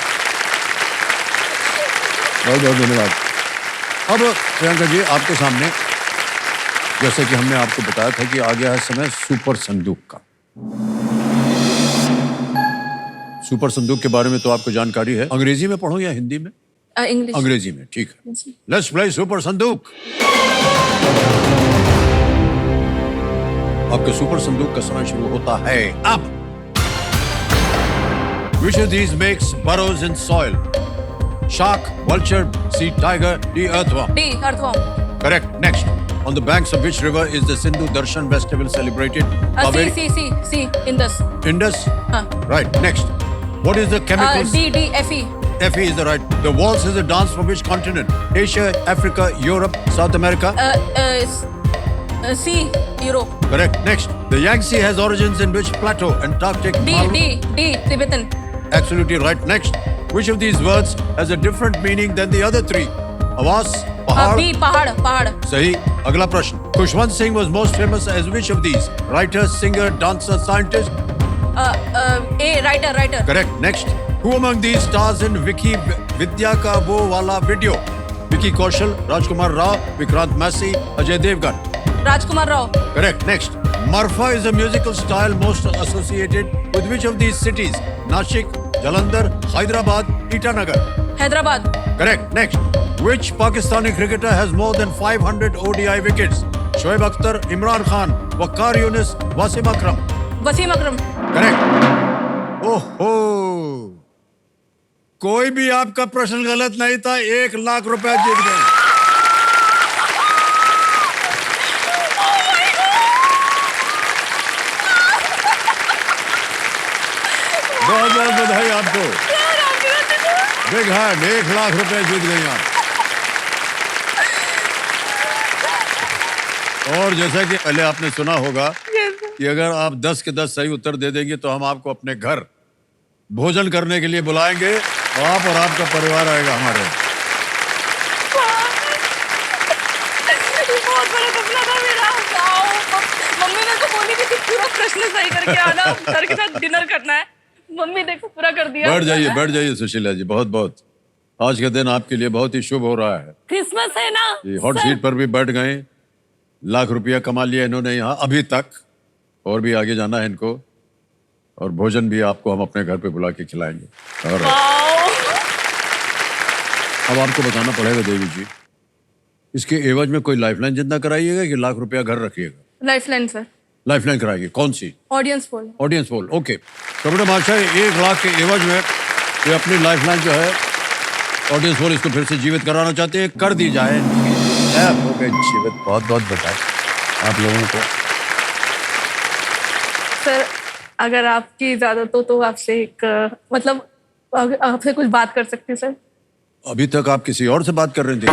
Speaker 1: बहुत बहुत धन्यवाद। अब प्रियंका जी, आपके सामने जैसे कि हमने आपको बताया था कि आ गया है समय सुपर संदूक का। सुपर संदूक के बारे में तो आपको जानकारी है। अंग्रेजी में पढ़ो या हिंदी में?
Speaker 5: इंग्लिश।
Speaker 1: अंग्रेजी में, ठीक है। लेट्स प्ले सुपर संदूक। आपके सुपर संदूक का समय शुरू होता है अब। Which of these makes burrows in soil? Shark, vulture, sea tiger, D earthworm.
Speaker 5: D earthworm.
Speaker 1: Correct. Next. On the banks of which river is the Sindhu Darshan festival celebrated?
Speaker 5: C Indus.
Speaker 1: Indus?
Speaker 5: Huh.
Speaker 1: Right. Next. What is the chemical?
Speaker 5: D Fe.
Speaker 1: Fe is the right. The waltz is a dance from which continent? Asia, Africa, Europe, South America?
Speaker 5: C Europe.
Speaker 1: Correct. Next. The Yangtze has origins in which plateau? Antarctic?
Speaker 5: D Tibetan.
Speaker 1: Absolutely right. Next. Which of these words has a different meaning than the other three? Awas, pahad.
Speaker 5: B pahad.
Speaker 1: Sahi. Agla prashn. Khushwant Singh was most famous as which of these? Writer, singer, dancer, scientist?
Speaker 5: A writer.
Speaker 1: Correct. Next. Who among these stars in Vicky Vidya Ka Wo Wala video? Vicky Kaushal, Rajkumar Rao, Vikrant Massey, Ajay Devgan.
Speaker 5: Rajkumar Rao.
Speaker 1: Correct. Next. Marfa is a musical style most associated with which of these cities? Nashik, Jalandhar, Hyderabad, Itanagar.
Speaker 5: Hyderabad.
Speaker 1: Correct. Next. Which Pakistani cricketer has more than 500 ODI wickets? Shoaib Akhtar, Imran Khan, Waqar Yunus, Wasim Akram.
Speaker 5: Wasim Akram.
Speaker 1: Correct. ओहो, कोई भी आपका प्रश्न गलत नहीं था। 1 लाख रुपए जीत गए। बहुत बहुत बधाई आपको। बिग हैंड, 1 लाख रुपए जीत गई आप। और जैसा कि पहले आपने सुना होगा कि अगर आप 10 के 10 सही उत्तर दे देंगे तो हम आपको अपने घर भोजन करने के लिए बुलाएंगे। आप और आपका परिवार आएगा हमारे।
Speaker 5: बहुत बड़ा सपना था मेरा। मम्मी मेरे को बोली थी कि पूरा प्रश्न सही करके आना, सर के साथ डिनर करना है। मम्मी देखो पूरा कर दिया।
Speaker 1: बैठ जाइए सुशीला जी। बहुत बहुत आज का दिन आपके लिए बहुत ही शुभ हो रहा है।
Speaker 8: क्रिसमस है ना।
Speaker 1: हॉट सीट पर भी बैठ गए। लाख रुपया कमा लिया इन्होंने यहाँ अभी तक, और भी आगे जाना है इनको। और भोजन भी आपको हम अपने घर पे बुला के खिलाएंगे। और अब आपको बताना पड़ेगा देवी जी, इसके एवज में कोई लाइफलाइन जिंदा कराइएगा कि लाख रुपया घर रखिएगा?
Speaker 5: Lifeline sir.
Speaker 1: लाइफलाइन कराएगी। कौन सी?
Speaker 5: Audience poll.
Speaker 1: Audience poll. Okay. तो मैडम आशा है 1 लाख के एवज में ये अपनी लाइफलाइन जो है ऑडियंस पोल, इसको फिर से जीवित कराना चाहते हैं। कर दी जाए जीवित। बहुत बहुत बधाई आप लोगों को।
Speaker 5: सर अगर आपकी इजाजत हो तो आपसे एक मतलब आपसे कुछ बात कर सकते हैं सर?
Speaker 1: अभी तक आप किसी और से बात कर रहे थे?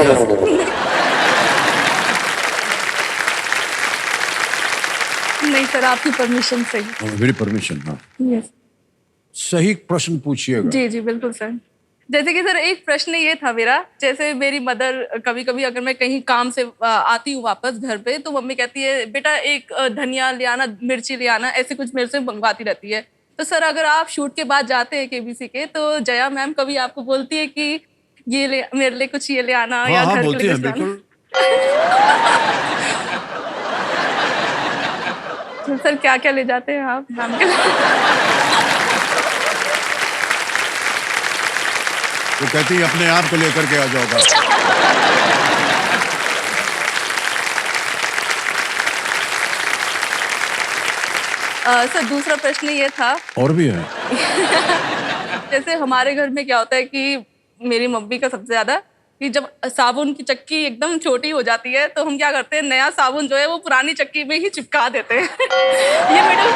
Speaker 5: नहीं सर, आपकी परमिशन से।
Speaker 1: मेरी परमिशन? हाँ।
Speaker 5: यस।
Speaker 1: सही प्रश्न पूछिएगा।
Speaker 5: जी बिल्कुल सर। जैसे कि सर एक प्रश्न ये था मेरा, जैसे मेरी मदर कभी कभी अगर मैं कहीं काम से आती हूँ वापस घर पे, तो मम्मी कहती है बेटा एक धनिया ले आना, मिर्ची ले आना, ऐसे कुछ मेरे से मंगवाती रहती है। तो सर अगर आप शूट के बाद जाते हैं केबीसी के, तो जया मैम कभी आपको बोलती है कि ये ले मेरे लिए कुछ ये ले आना?
Speaker 1: हाँ,
Speaker 5: या
Speaker 1: हाँ,
Speaker 5: घर के
Speaker 1: बोलती
Speaker 5: लिए
Speaker 1: है,
Speaker 5: कुछ लाना? तो सर क्या क्या ले जाते हैं आप मैम के लिए?
Speaker 1: वो कहती है अपने आप को लेकर के आ जाओगा।
Speaker 5: सर दूसरा प्रश्न ये था।
Speaker 1: और भी है।
Speaker 5: जैसे हमारे घर में क्या होता है कि मेरी मम्मी का सबसे ज्यादा कि जब साबुन की चक्की एकदम छोटी हो जाती है तो हम क्या करते हैं, नया साबुन जो है वो पुरानी चक्की में ही चिपका देते हैं। ये मिडिल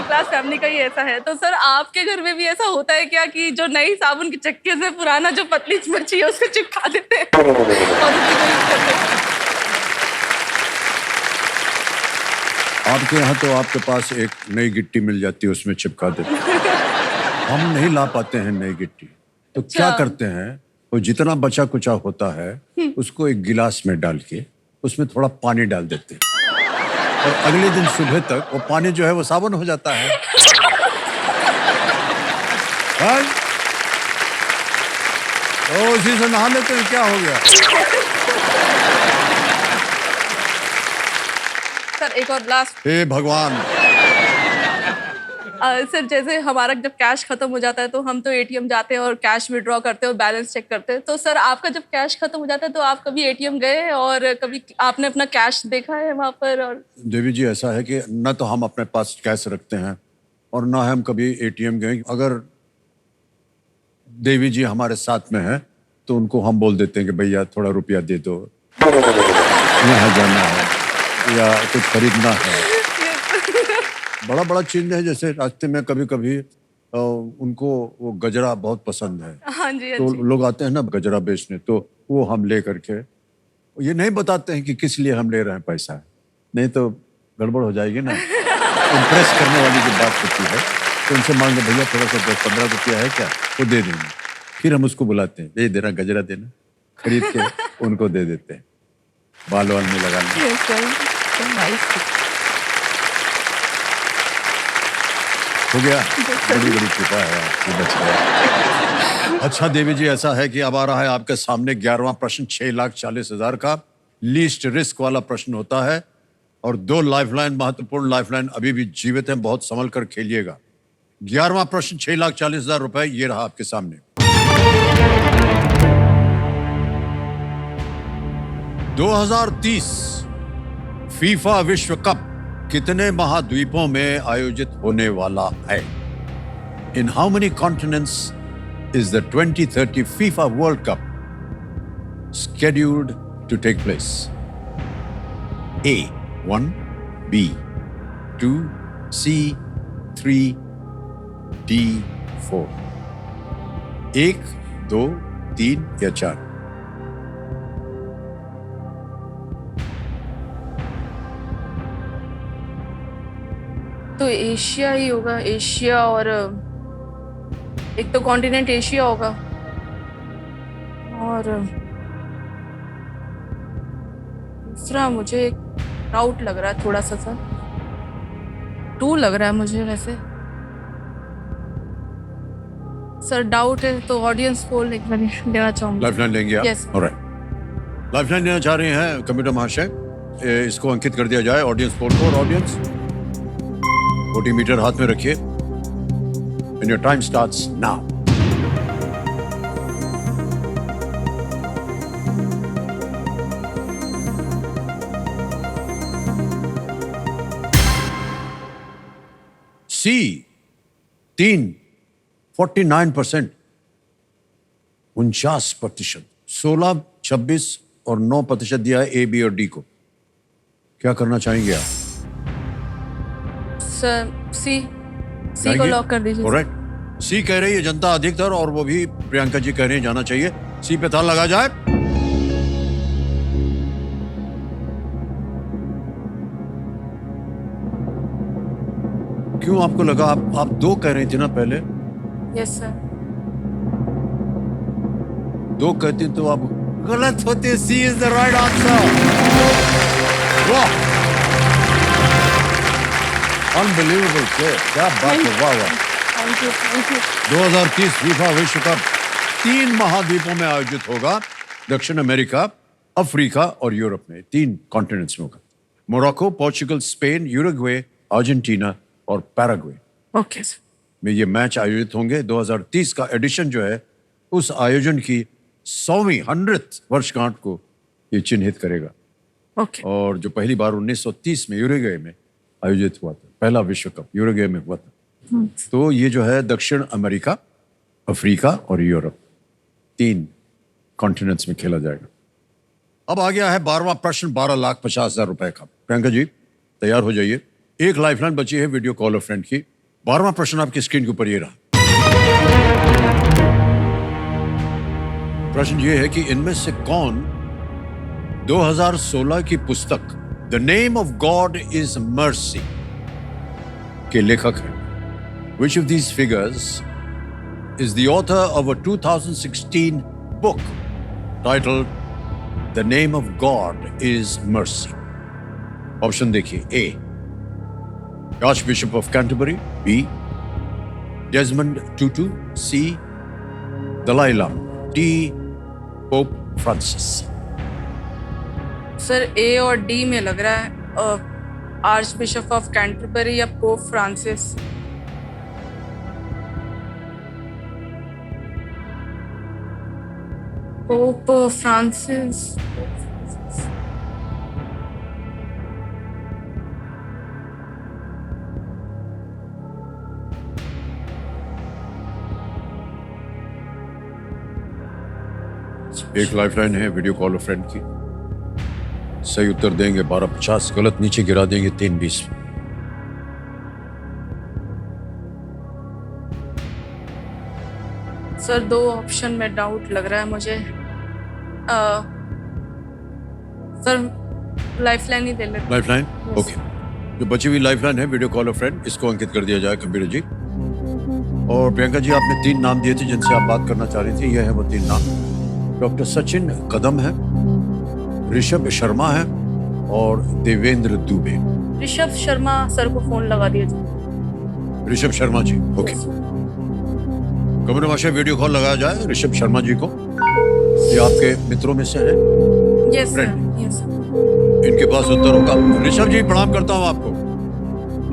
Speaker 5: क्लास फैमिली का ही ऐसा है। तो सर आपके घर में भी ऐसा होता है क्या कि जो नई साबुन की चक्की से पुराना जो पतली मच्छी है उसको चिपका देते हैं और उसी को यूज करते हैं?
Speaker 1: आपके यहाँ तो आपके पास एक नई गिट्टी मिल जाती है, उसमें चिपका देते हैं। हम नहीं ला पाते हैं नई गिट्टी, तो क्या करते हैं, वो जितना बचा कुचा होता है उसको एक गिलास में डाल के उसमें थोड़ा पानी डाल देते हैं, और अगले दिन सुबह तक वो पानी जो है वो साबुन हो जाता है। तो उसी से नहा लेते हैं, क्या हो गया?
Speaker 5: सर एक और लास्ट।
Speaker 1: हे भगवान,
Speaker 5: सर जैसे हमारा जब कैश खत्म हो जाता है तो हम तो एटीएम जाते हैं और कैश विड्रॉ करते हैं और बैलेंस चेक करते हैं। तो सर आपका जब कैश खत्म हो जाता है तो आप कभी एटीएम गए हैं और कभी आपने अपना कैश देखा है वहां पर? और
Speaker 1: देवी जी, ऐसा है कि न तो हम अपने पास कैश रखते हैं और ना हम कभी एटीएम गए। अगर देवी जी हमारे साथ में है तो उनको हम बोल देते हैं कि भैया थोड़ा रुपया दे दो, यहाँ जाना है या कुछ खरीदना है। बड़ा बड़ा चीज है, जैसे रास्ते में कभी कभी उनको वो गजरा बहुत पसंद है,
Speaker 5: हाँ जी, हाँ
Speaker 1: तो
Speaker 5: जी।
Speaker 1: लोग आते हैं ना गजरा बेचने, तो वो हम ले करके ये नहीं बताते हैं कि किस लिए हम ले रहे हैं पैसा, नहीं तो गड़बड़ हो जाएगी ना। इम्प्रेस करने वाली जो बात होती है तो उनसे मांग लो भैया थोड़ा सा 10-15 रुपया है क्या, वो दे देंगे। फिर हम उसको बुलाते हैं, ये देना गजरा देना, खरीद के उनको दे देते हैं, बाल वाल में लगाना।
Speaker 5: Yes, sir. So nice.
Speaker 1: हो गया, बड़ी बड़ी कृपा है आपकी, बच गया। अच्छा देवी जी, ऐसा है कि अब आ रहा है आपके सामने 11वां प्रश्न 6,40,000 का लीस्ट रिस्क वाला प्रश्न होता है और 2 लाइफलाइन, महत्वपूर्ण लाइफलाइन अभी भी जीवित हैं, बहुत संभल कर खेलिएगा। 11वां प्रश्न 6,40,000 रुपए, ये रहा आपके सामने। 2030 फीफा विश्व कप कितने महाद्वीपों में आयोजित होने वाला है? In how many continents is the 2030 FIFA world cup scheduled to take place? A 1, B 2, C 3, D 4। 1, 2, 3 या 4?
Speaker 5: तो एशिया ही होगा, एशिया, और एक तो कॉन्टिनेंट एशिया होगा और दूसरा मुझे डाउट लग रहा है थोड़ा सा सर, 2 लग रहा है मुझे वैसे सर, डाउट है तो ऑडियंस पोल एक बार लेना चाहूंगी।
Speaker 1: लाइफलाइन लेंगे आप?
Speaker 5: Yes.
Speaker 1: ऑलराइट, लाइफलाइन लेना चाह रहे हैं कंप्यूटर महाशय, इसको अंकित कर दिया जाए ऑडियंस पोल को। और ऑडियंस वोटिंग मीटर हाथ में रखिए and your time starts now. C 3 49%, 49%, 16, 26 और 9% दिया है ए, बी और डी को। क्या करना चाहेंगे आप?
Speaker 5: सर सी को लॉक कर दीजिए।
Speaker 1: ऑलराइट, सी कह रही है जनता अधिकतर, और वो भी प्रियंका जी कह रही है जाना चाहिए। सी पे ताला लगा जाए। क्यों आपको लगा? आप 2 कह रही थी ना पहले?
Speaker 5: Yes sir.
Speaker 1: 2 कहती तो आप गलत होते। सी इज द राइट आंसर। वाह, अनबिलीवेबल, क्या बात है, वाह वाह।
Speaker 5: Thank you.
Speaker 1: 2030 फीफा विश्व कप 3 महाद्वीपों में आयोजित होगा, दक्षिण अमेरिका, अफ्रीका और यूरोप में, 3 कॉन्टिनेंट्स में होगा। Morocco, Portugal, Spain, Uruguay, Argentina और पैराग्वे
Speaker 5: ओके सर।
Speaker 1: में ये मैच आयोजित होंगे। 2030 का एडिशन जो है उस आयोजन की 100वीं 100th वर्षगांठ को ये चिन्हित करेगा।
Speaker 5: ओके।
Speaker 1: और जो पहली बार 1930 में यूरुग्वे में आयोजित हुआ था, पहला विश्व कप यूरुग्वे में हुआ था। तो ये जो है दक्षिण अमेरिका, अफ्रीका और यूरोप, 3 कॉन्टिनेंट्स में खेला जाएगा। अब आ गया है 12वां प्रश्न 12,50,000 रुपए का। प्रियंका जी तैयार हो जाइए, एक लाइफलाइन बची है वीडियो कॉल फ्रेंड की। 12वां प्रश्न आपकी स्क्रीन के ऊपर ये रहा। प्रश्न ये है कि इनमें से कौन 2016 की पुस्तक the name of God is mercy के लेखक हैं? Which of these figures is the author of a 2016 book titled The Name of God is Mercy? Option देखिए। A, Archbishop of Canterbury, B, Desmond Tutu, C, Dalai Lama, D, Pope Francis।
Speaker 5: Sir A और D में लग रहा है, archbishop of Canterbury या Pope Francis. Pope Francis.
Speaker 1: एक lifeline है video call friend की। सही उत्तर देंगे 1250, गलत नीचे गिरा देंगे 320।
Speaker 5: सर 2 ऑप्शन में डाउट लग रहा है मुझे। सर लाइफलाइन ही दे लेते।
Speaker 1: Lifeline
Speaker 5: Yes.
Speaker 1: ओके। जो बची हुई लाइफलाइन है वीडियो कॉल फ्रेंड, इसको अंकित कर दिया जाए कंप्यूटर जी। और प्रियंका जी, आपने 3 नाम दिए थे जिनसे आप बात करना चाह रही थी। ये है वो 3 नाम। डॉक्टर सचिन कदम है, ऋषभ शर्मा है और देवेंद्र दुबे।
Speaker 5: ऋषभ शर्मा सर को फोन लगा दिया।
Speaker 1: ऋषभ शर्मा जी, ओके। कमर माशा वीडियो कॉल लगाया जाए ऋषभ शर्मा जी को। ये आपके मित्रों में से है,
Speaker 5: yes sir,
Speaker 1: Friend.
Speaker 5: Yes sir.
Speaker 1: इनके पास उत्तर होगा। ऋषभ जी प्रणाम करता हूँ आपको।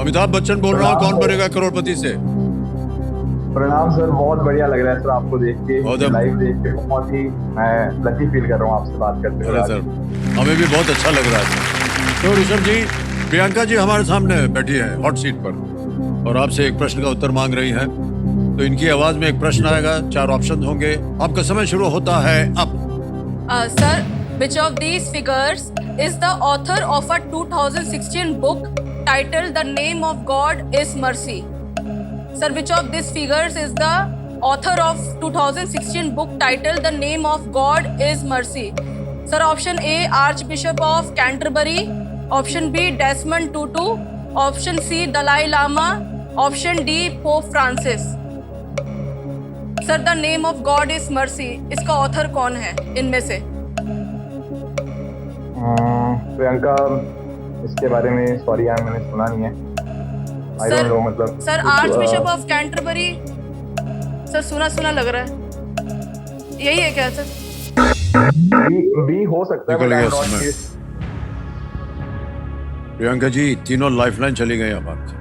Speaker 1: अमिताभ बच्चन बोल रहा हूँ, कौन बनेगा करोड़पति से।
Speaker 9: प्रणाम सर, बहुत बढ़िया लग रहा है सर आपको देख
Speaker 1: बहुत
Speaker 9: के, लाइव देख के बहुत ही मैं लकी फील कर रहा हूँ आपसे बात करते
Speaker 1: अरे
Speaker 9: हुए।
Speaker 1: सर, हमें भी बहुत अच्छा लग रहा है। तो ऋषभ जी, प्रियंका जी हमारे सामने बैठी है हॉट सीट पर और आपसे एक प्रश्न का उत्तर मांग रही हैं। तो इनकी आवाज में एक प्रश्न आएगा, 4 ऑप्शन होंगे। आपका समय शुरू होता है अब।
Speaker 5: Sir, which of these figures is the author of a 2016 book titled The Name of God is Mercy? Sir, which of these figures is the author of 2016 book titled The Name of God is Mercy? Sir, option A, Archbishop of Canterbury. Option B, Desmond Tutu. Option C, Dalai Lama. Option D, Pope Francis. Sir, The Name of God is Mercy. इसका author कौन है इनमें से?
Speaker 9: प्रियंका, इसके बारे में sorry यार मैंने सुना नहीं है। आई डोंट नो, मतलब
Speaker 5: sir arch bishop of Canterbury. Sir सुना लग रहा है, यही है क्या सर?
Speaker 9: बी हो सकता है,
Speaker 1: निकल
Speaker 9: but
Speaker 1: गया
Speaker 9: I'm not
Speaker 1: समय।
Speaker 9: sure।
Speaker 1: प्रियंका जी, तीनों लाइफलाइन चली गई अब आपकी।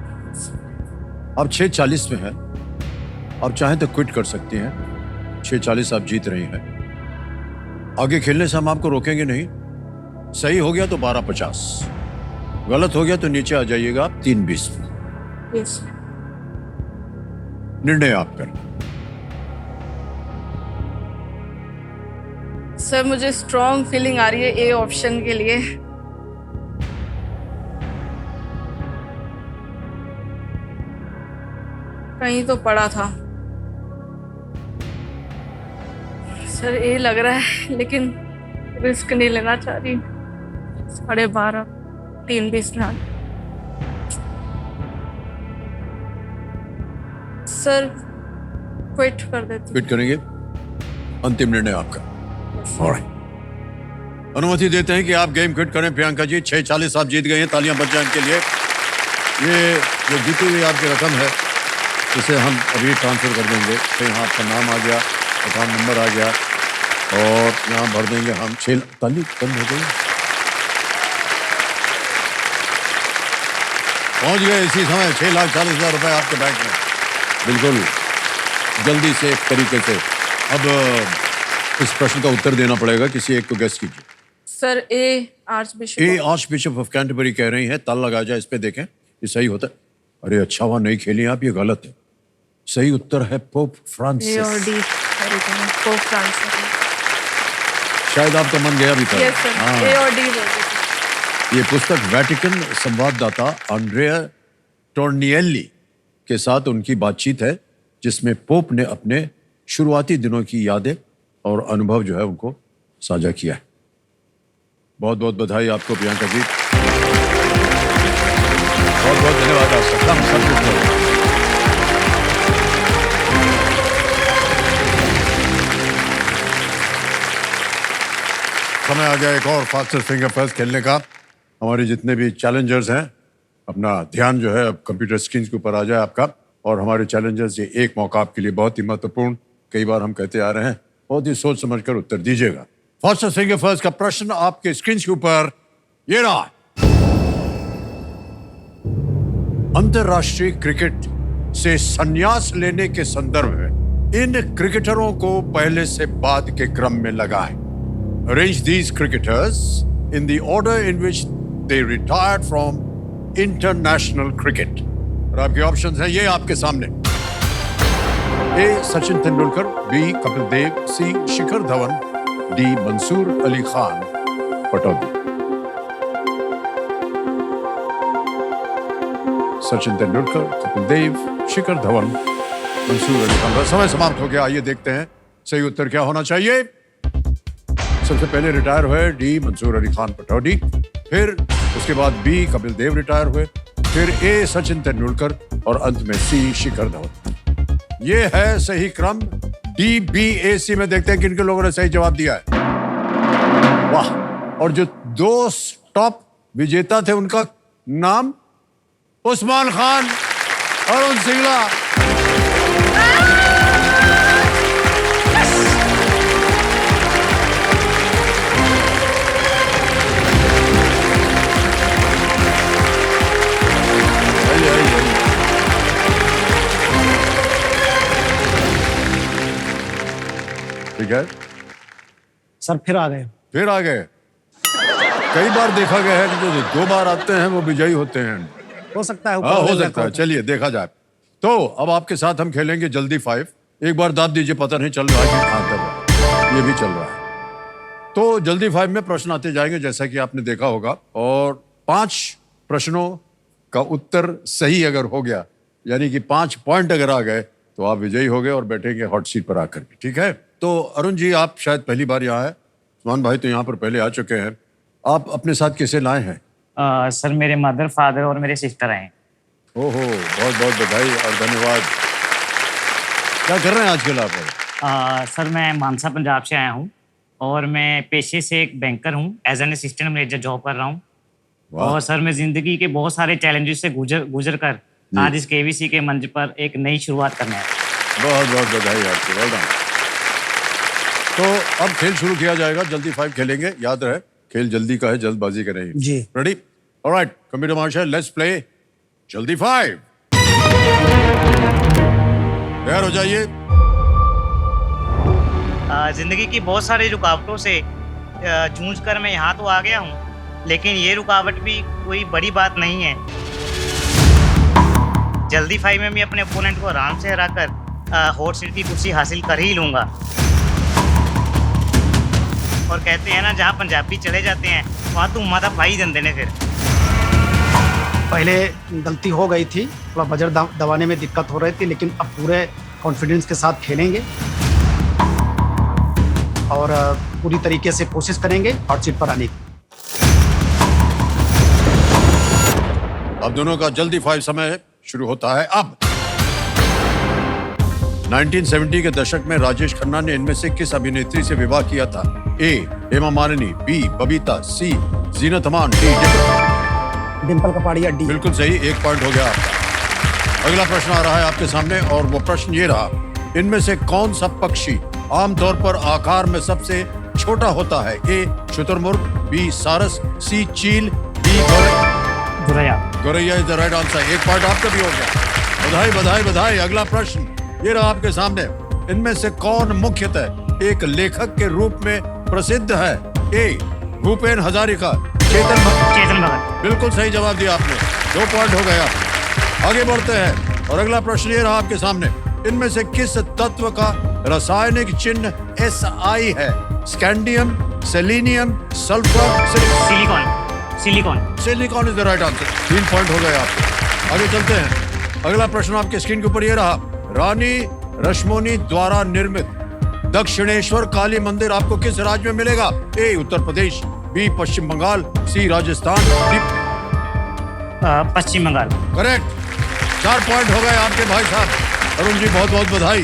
Speaker 1: अब 6:40 में है। आप चाहें तो क्विट कर सकती हैं। 6:40 आप जीत रही हैं। आगे खेलने से हम आपको रोकेंगे नहीं। सही हो गया तो 1250, गलत हो गया तो नीचे आ जाइएगा आप 320।
Speaker 5: यस
Speaker 1: निर्णय आप कर।
Speaker 5: सर, मुझे स्ट्रॉन्ग फीलिंग आ रही है ए ऑप्शन के लिए। कहीं तो पढ़ा था सर, ए लग रहा है, लेकिन रिस्क नहीं लेना चाह रही। 12:30, 3:20 ना। सर क्विट कर देती।
Speaker 1: क्विट करेंगे? अंतिम निर्णय आपका। Alright. अनुमति देते हैं कि आप गेम क्विट करें प्रियंका जी। 6:40 आप जीत गए हैं, तालियां बच जाएं इनके लिए। ये जो जीती हुई आपकी रकम है, इसे हम अभी ट्रांसफर कर देंगे। तो यहाँ आपका नाम आ गया, अकाउंट नंबर आ गया और यहाँ भर देंगे हम। 6 ताली कम हो गई, पहुंच गए इसी समय 6,40,000 रुपए आपके बैंक में, बिल्कुल जल्दी से एक तरीके से। अब इस प्रश्न का उत्तर देना पड़ेगा, किसी एक को गेस कीजिए।
Speaker 5: Sir A arch
Speaker 1: bishop of Canterbury कह रही है। ताला लगा जाए इस पे, देखें ये सही होता है। अरे अच्छा हुआ नहीं खेली आप, ये गलत है। सही उत्तर है पोप फ्रांसिस।
Speaker 5: ए और डी। Pope Francis.
Speaker 1: शायद आपका मन गया भी था।
Speaker 5: यस सर,
Speaker 1: हाँ।
Speaker 5: ए और डी बोल रही थी।
Speaker 1: ये पुस्तक वेटिकन संवाददाता आंड्रेया टोर्निएली के साथ उनकी बातचीत है, जिसमें पोप ने अपने शुरुआती दिनों की यादें और अनुभव जो है उनको साझा किया है। बहुत बहुत बधाई आपको प्रियंका जी, बहुत बहुत धन्यवाद आपका। हम सब कुछ करें। समय आ गया एक और फास्टेस्ट फिंगर फर्स्ट खेलने का। हमारे जितने भी चैलेंजर्स हैं, अपना ध्यान जो है अब कंप्यूटर स्क्रीन के ऊपर आ जाए आपका। और हमारे चैलेंजर्स, ये एक मौका आपके लिए बहुत ही महत्वपूर्ण, कई बार हम कहते आ रहे हैं, बहुत ही सोच समझकर उत्तर दीजिएगा। फास्टेस्ट फिंगर फर्स्ट का प्रश्न आपके स्क्रीन के ऊपर ये रहा। अंतरराष्ट्रीय क्रिकेट से संन्यास लेने के संदर्भ में इन क्रिकेटरों को पहले से बाद के क्रम में लगाएं। Arrange these cricketers in the order in which they retired from international cricket. और आपके ऑप्शंस हैं ये आपके सामने। ए सचिन तेंदुलकर, बी कपिल देव, सी शिखर धवन, डी मंसूर अली खान पटौदी। सचिन तेंदुलकर, कपिल देव, शिखर धवन, मंसूर अली खान। समय समाप्त हो गया। आइए देखते हैं सही उत्तर क्या होना चाहिए। सबसे पहले रिटायर हुए डी मंसूर अली खान पटौदी, फिर उसके बाद बी कपिल देव रिटायर हुए, फिर ए सचिन तेंदुलकर और अंत में सी शिखर धवन। ये है सही क्रम। डी बी ए सी में देखते हैं किन किन लोगों ने सही जवाब दिया है। वाह। और जो 2 टॉप विजेता थे उनका नाम उस्मान खान, अरुण सिंगला। ठीक है
Speaker 3: सर, फिर आ गए।
Speaker 1: फिर आ गए। कई बार देखा गया है कि जो 2 बार आते हैं वो विजयी होते हैं।
Speaker 3: हो सकता है।
Speaker 1: हाँ, हो सकता है। चलिए देखा जाए। तो अब आपके साथ हम खेलेंगे जल्दी 5। एक बार दाद दीजिए, पता नहीं चल रहा है कि कहाँ तक ये भी चल रहा है। तो जल्दी 5 में प्रश्न आते जाएंगे जैसा कि आपने देखा होगा, और 5 प्रश्नों का उत्तर सही अगर हो गया, यानी कि 5 पॉइंट अगर आ गए, तो आप विजयी हो गए और बैठेंगे हॉट सीट पर आकर के। ठीक है। तो अरुण जी, आप शायद पहली बार यहाँ है। उस्मान भाई तो यहाँ पर पहले आ चुके हैं। आप अपने साथ किसे लाए हैं?
Speaker 10: सर, मेरे मदर, फादर और मेरे सिस्टर हैं।
Speaker 1: ओहो, बहुत बहुत बधाई और धन्यवाद। क्या कर रहे हैं आजकल आप?
Speaker 10: सर, मैं मानसा पंजाब से आया हूँ और मैं पेशे से एक बैंकर हूँ। As an assistant manager job कर रहा हूँ। और सर, मैं जिंदगी के बहुत सारे चैलेंजेस से गुजर कर आज इस केबीसी के मंच पर एक नई शुरुआत करने आया।
Speaker 1: बहुत बहुत बधाई आपको। Well done. तो अब खेल शुरू किया जाएगा। जल्दी 5 खेलेंगे। याद रहे, खेल जल्दी का है, जल्दबाजी का नहीं।
Speaker 3: जी।
Speaker 1: Ready? Alright, computer master, let's play जल्दी 5। तैयार हो जाइए।
Speaker 10: जिंदगी की बहुत सारी रुकावटों से जूझ कर मैं यहाँ तो आ गया हूँ, लेकिन ये रुकावट भी कोई बड़ी बात नहीं है। जल्दी 5 में मैं अपने ओपोनेंट को आराम से हराकर हॉट सीट की कुर्सी हासिल कर ही लूँगा। और कहते हैं ना, जहाँ पंजाबी चले जाते हैं वहाँ तुम माता पाई देंदे ने। फिर
Speaker 3: पहले गलती हो गई थी, थोड़ा बजट दबाने में दिक्कत हो रही थी, लेकिन अब पूरे कॉन्फिडेंस के साथ खेलेंगे और पूरी तरीके से कोशिश करेंगे हॉट सीट पर आने की।
Speaker 1: अब दोनों का जल्दी 5 समय शुरू होता है अब। 1970 के दशक में राजेश खन्ना ने इनमें से किस अभिनेत्री से विवाह किया था? ए हेमा मालिनी, बी बबीता, सी जीनत अमान, डी
Speaker 3: डिंपल कपाड़िया, डी।
Speaker 1: बिल्कुल सही। 1 पॉइंट हो गया आपका। अगला प्रश्न आ रहा है आपके सामने और वो प्रश्न ये रहा, इनमें से कौन सा पक्षी आमतौर पर आकार में सबसे छोटा होता है? ए शुतुरमुर्ग, बी सारस, सी चील, डी गौरैया is the right answer. 1 point आपका भी हो गया। बधाई बधाई बधाई। अगला प्रश्न ये रहा आपके सामने, इनमें से कौन मुख्यतः एक लेखक के रूप में प्रसिद्ध है? ए भूपेन हजारिका, चेतन भगत। बिल्कुल सही जवाब दिया आपने। 2 पॉइंट हो गया। आगे बढ़ते हैं और अगला प्रश्न ये रहा आपके सामने, इनमें से किस तत्व का रासायनिक चिन्ह SI है? Scandium, selenium, sulphur, silicon is the right answer. 3 point हो गए आपके। आगे चलते हैं। अगला प्रश्न आपके स्क्रीन के ऊपर ये रहा, रानी रश्मोनी द्वारा निर्मित दक्षिणेश्वर काली मंदिर आपको किस राज्य में मिलेगा? ए उत्तर प्रदेश, बी पश्चिम बंगाल, सी राजस्थान, डी
Speaker 10: पश्चिम बंगाल।
Speaker 1: करेक्ट। 4 पॉइंट हो गए आपके भाई साहब। अरुण जी बहुत बहुत बधाई।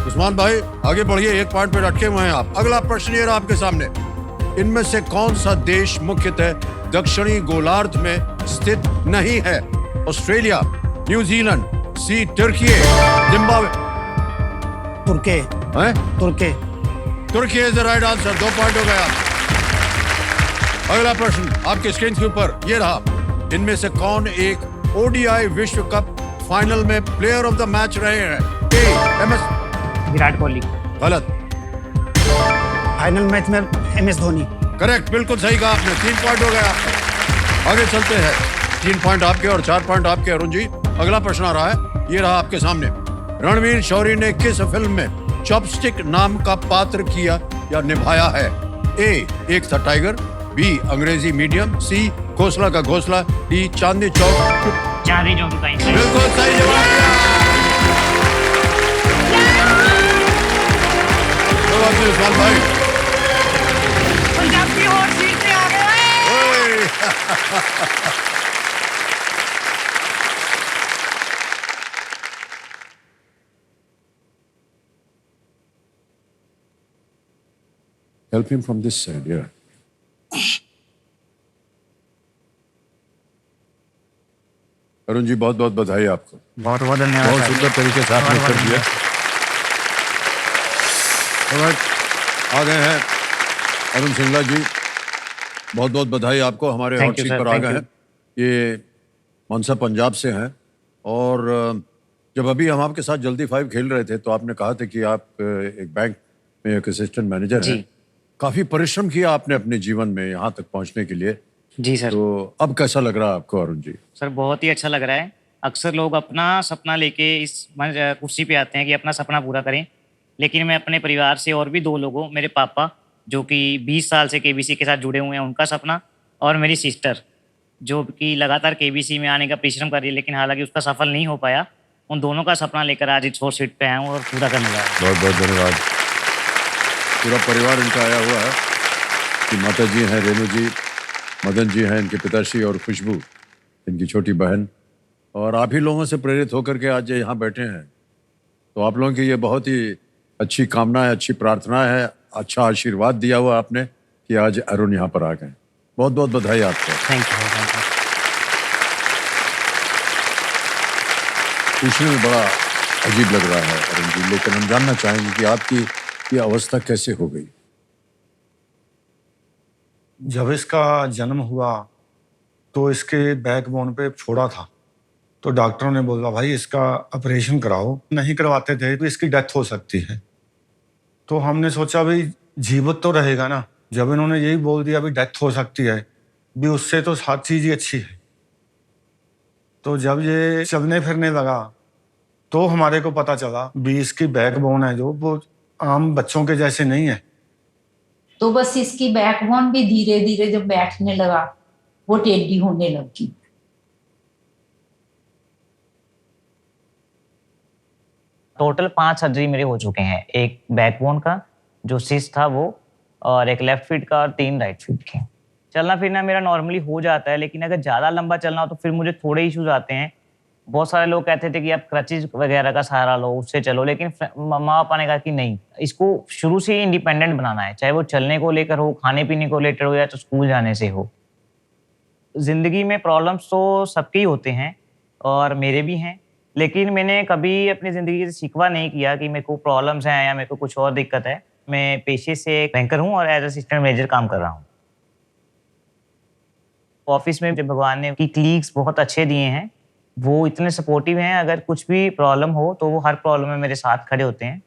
Speaker 1: उस्मान भाई आगे बढ़िए, 1 पॉइंट पे अटके हुए हैं आप। अगला प्रश्न ये रहा आपके सामने, इनमें से कौन सा देश मुख्यतः दक्षिणी गोलार्ध में स्थित नहीं है? ऑस्ट्रेलिया, न्यूजीलैंड, सी तुर्की, जिम्बाब्वे। तुर्की is the right answer. 2 point हो गया। अगला प्रश्न आपके स्क्रीन के ऊपर ये रहा, इनमें से कौन एक ODI विश्व कप फाइनल में प्लेयर ऑफ द मैच रहे हैं? ए MS
Speaker 10: विराट कोहली।
Speaker 1: गलत।
Speaker 3: फाइनल मैच में MS धोनी।
Speaker 1: करेक्ट, बिल्कुल सही कहा आपने। 3 पॉइंट हो गए आपके। आगे चलते हैं। 3 पॉइंट आपके और 4 पॉइंट आपके। अरुण जी, अगला प्रश्न आ रहा है, ये रहा आपके सामने। रणवीर शौरी ने किस फिल्म में चॉपस्टिक नाम का पात्र किया या निभाया है? ए, एक था टाइगर, बी, अंग्रेजी मीडियम, सी, घोसला का घोसला, डी, चांदनी चौक।
Speaker 10: चांदनी चौक का ही।
Speaker 1: बिल्कुल सही जवाब दिया। उस्मान भाई,
Speaker 8: पंजाब की हॉट सीट पे आ गए।
Speaker 1: ओए। Help him from this side, yeah. Arun ji, बहुत बहुत बधाई आपको।
Speaker 10: बहुत बहुत धन्यवाद।
Speaker 1: बहुत सुंदर तरीके से आपने उत्तर दिया। आ गए हैं अरुण सिंगला जी, बहुत बहुत बधाई आपको, हमारे हॉट सीट पर आ गए हैं। ये मनसा पंजाब से हैं और जब अभी हम आपके साथ जल्दी 5 खेल रहे थे तो आपने कहा था कि आप एक बैंक में एक असिस्टेंट मैनेजर हैं। काफी परिश्रम किया आपने अपने जीवन में यहाँ तक पहुँचने के लिए।
Speaker 10: जी सर।
Speaker 1: तो अब कैसा लग रहा है आपको अरुण जी?
Speaker 10: सर बहुत ही अच्छा लग रहा है। अक्सर लोग अपना सपना लेके इस कुर्सी पे आते हैं कि अपना सपना पूरा करें, लेकिन मैं अपने परिवार से और भी 2 लोगों, मेरे पापा जो कि 20 साल से KBC के साथ जुड़े हुए हैं, उनका सपना, और मेरी सिस्टर जो कि लगातार KBC में आने का परिश्रम कर रही है, लेकिन हालांकि उसका सफल नहीं हो पाया, उन दोनों का सपना लेकर आज इस हॉट सीट पे आया हूँ और पूरा करने लगा।
Speaker 1: बहुत बहुत धन्यवाद। पूरा परिवार इनका आया हुआ है कि माता जी हैं रेणु जी, मदन जी हैं इनके पिताश्री, और खुशबू इनकी छोटी बहन, और आप ही लोगों से प्रेरित होकर के आज यहाँ बैठे हैं। तो आप लोगों की ये बहुत ही अच्छी कामना है, अच्छी प्रार्थना है, अच्छा आशीर्वाद दिया हुआ आपने कि आज अरुण यहाँ पर आ गए। बहुत बहुत बधाई आपको।
Speaker 10: Thank you.
Speaker 1: पूछने में बड़ा अजीब लग रहा है अरुण जी, लेकिन हम जानना चाहेंगे कि आपकी ये अवस्था कैसे हो गई?
Speaker 11: जब इसका जन्म हुआ तो इसके बैकबोन पे फोड़ा था, तो डॉक्टरों ने बोला भाई इसका ऑपरेशन कराओ। नहीं करवाते थे तो इसकी डेथ हो सकती है। तो हमने सोचा भाई जीवित तो रहेगा ना। जब इन्होंने यही बोल दिया भी डेथ हो सकती है भी, उससे तो हर चीज़ ही अच्छी है। तो जब ये चलने फिरने लगा तो हमारे को पता चला भी इसकी बैकबोन है जो वो आम बच्चों के जैसे नहीं है।
Speaker 12: तो बस इसकी बैकबोन भी धीरे धीरे जब बैठने लगा वो टेढ़ी होने लगी।
Speaker 10: टोटल 5 सर्जरी मेरे हो चुके हैं। एक बैकबोन का जो सिस्ट था वो, और एक लेफ्ट फीट का, और 3 राइट फीट के। चलना फिरना मेरा नॉर्मली हो जाता है, लेकिन अगर ज़्यादा लंबा चलना हो तो फिर मुझे थोड़े इश्यूज आते हैं। बहुत सारे लोग कहते थे कि आप क्रचेज वगैरह का सहारा लो, उससे चलो, लेकिन माँ पापा ने कहा कि नहीं, इसको शुरू से ही इंडिपेंडेंट बनाना है, चाहे वो चलने को लेकर हो, खाने पीने को लेकर हो, या तो स्कूल जाने से हो। जिंदगी में प्रॉब्लम्स तो सबके ही होते हैं और मेरे भी हैं, लेकिन मैंने कभी अपनी ज़िंदगी से शिकवा नहीं किया कि मेरे को प्रॉब्लम्स हैं या मेरे को कुछ और दिक्कत है। मैं पेशे से एक बैंकर हूँ और एज असिस्टेंट मैनेजर काम कर रहा हूँ। ऑफिस में जब भगवान ने की कलीग्स बहुत अच्छे दिए हैं, वो इतने सपोर्टिव हैं, अगर कुछ भी प्रॉब्लम हो तो वो हर प्रॉब्लम में मेरे साथ खड़े होते हैं।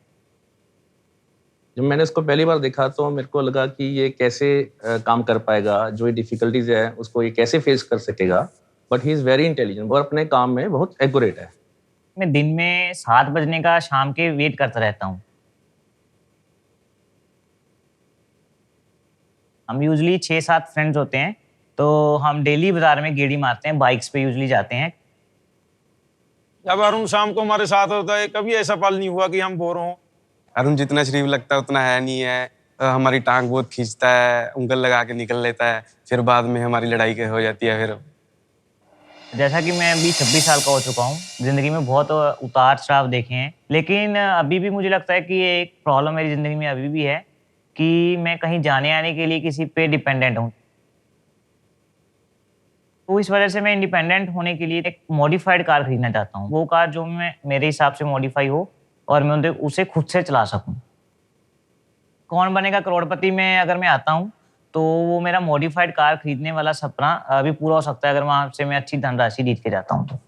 Speaker 13: जब मैंने इसको पहली बार देखा तो मेरे को लगा कि ये कैसे काम कर पाएगा, जो ये डिफिकल्टीज है उसको ये कैसे फेस कर सकेगा। But he is very intelligent और अपने काम में बहुत एक्यूरेट है।
Speaker 10: मैं दिन में 7 बजने का शाम के वेट करता रहता हूँ। हम यूजली 6-7 फ्रेंड्स होते हैं, तो हम डेली बाजार में गेड़ी मारते हैं, बाइक्स पे यूजली जाते हैं।
Speaker 14: जब अरुण शाम को हमारे साथ होता है, कभी ऐसा पल नहीं हुआ कि हम बोर हों। अरुण जितना शरीफ लगता है उतना है नहीं है। हमारी टांग बहुत खींचता है, उंगल लगा के निकल लेता है, फिर बाद में हमारी लड़ाई हो जाती है। फिर
Speaker 10: जैसा कि मैं अभी 26 साल का हो चुका हूँ, जिंदगी में बहुत उतार चढ़ाव देखे हैं, लेकिन अभी भी मुझे लगता है कि ये एक प्रॉब्लम मेरी जिंदगी में अभी भी है कि मैं कहीं जाने आने के लिए किसी पे डिपेंडेंट हूँ। तो इस वजह से मैं इंडिपेंडेंट होने के लिए एक मॉडिफाइड कार खरीदना चाहता हूँ। वो कार जो मैं मेरे हिसाब से मॉडिफाई हो और मैं उसे खुद से चला सकूँ। कौन बनेगा करोड़पति में अगर मैं आता हूँ तो वो मेरा मॉडिफाइड कार खरीदने वाला सपना अभी पूरा हो सकता है अगर वहाँ से मैं अच्छी धनराशि जीत के जाता हूँ तो।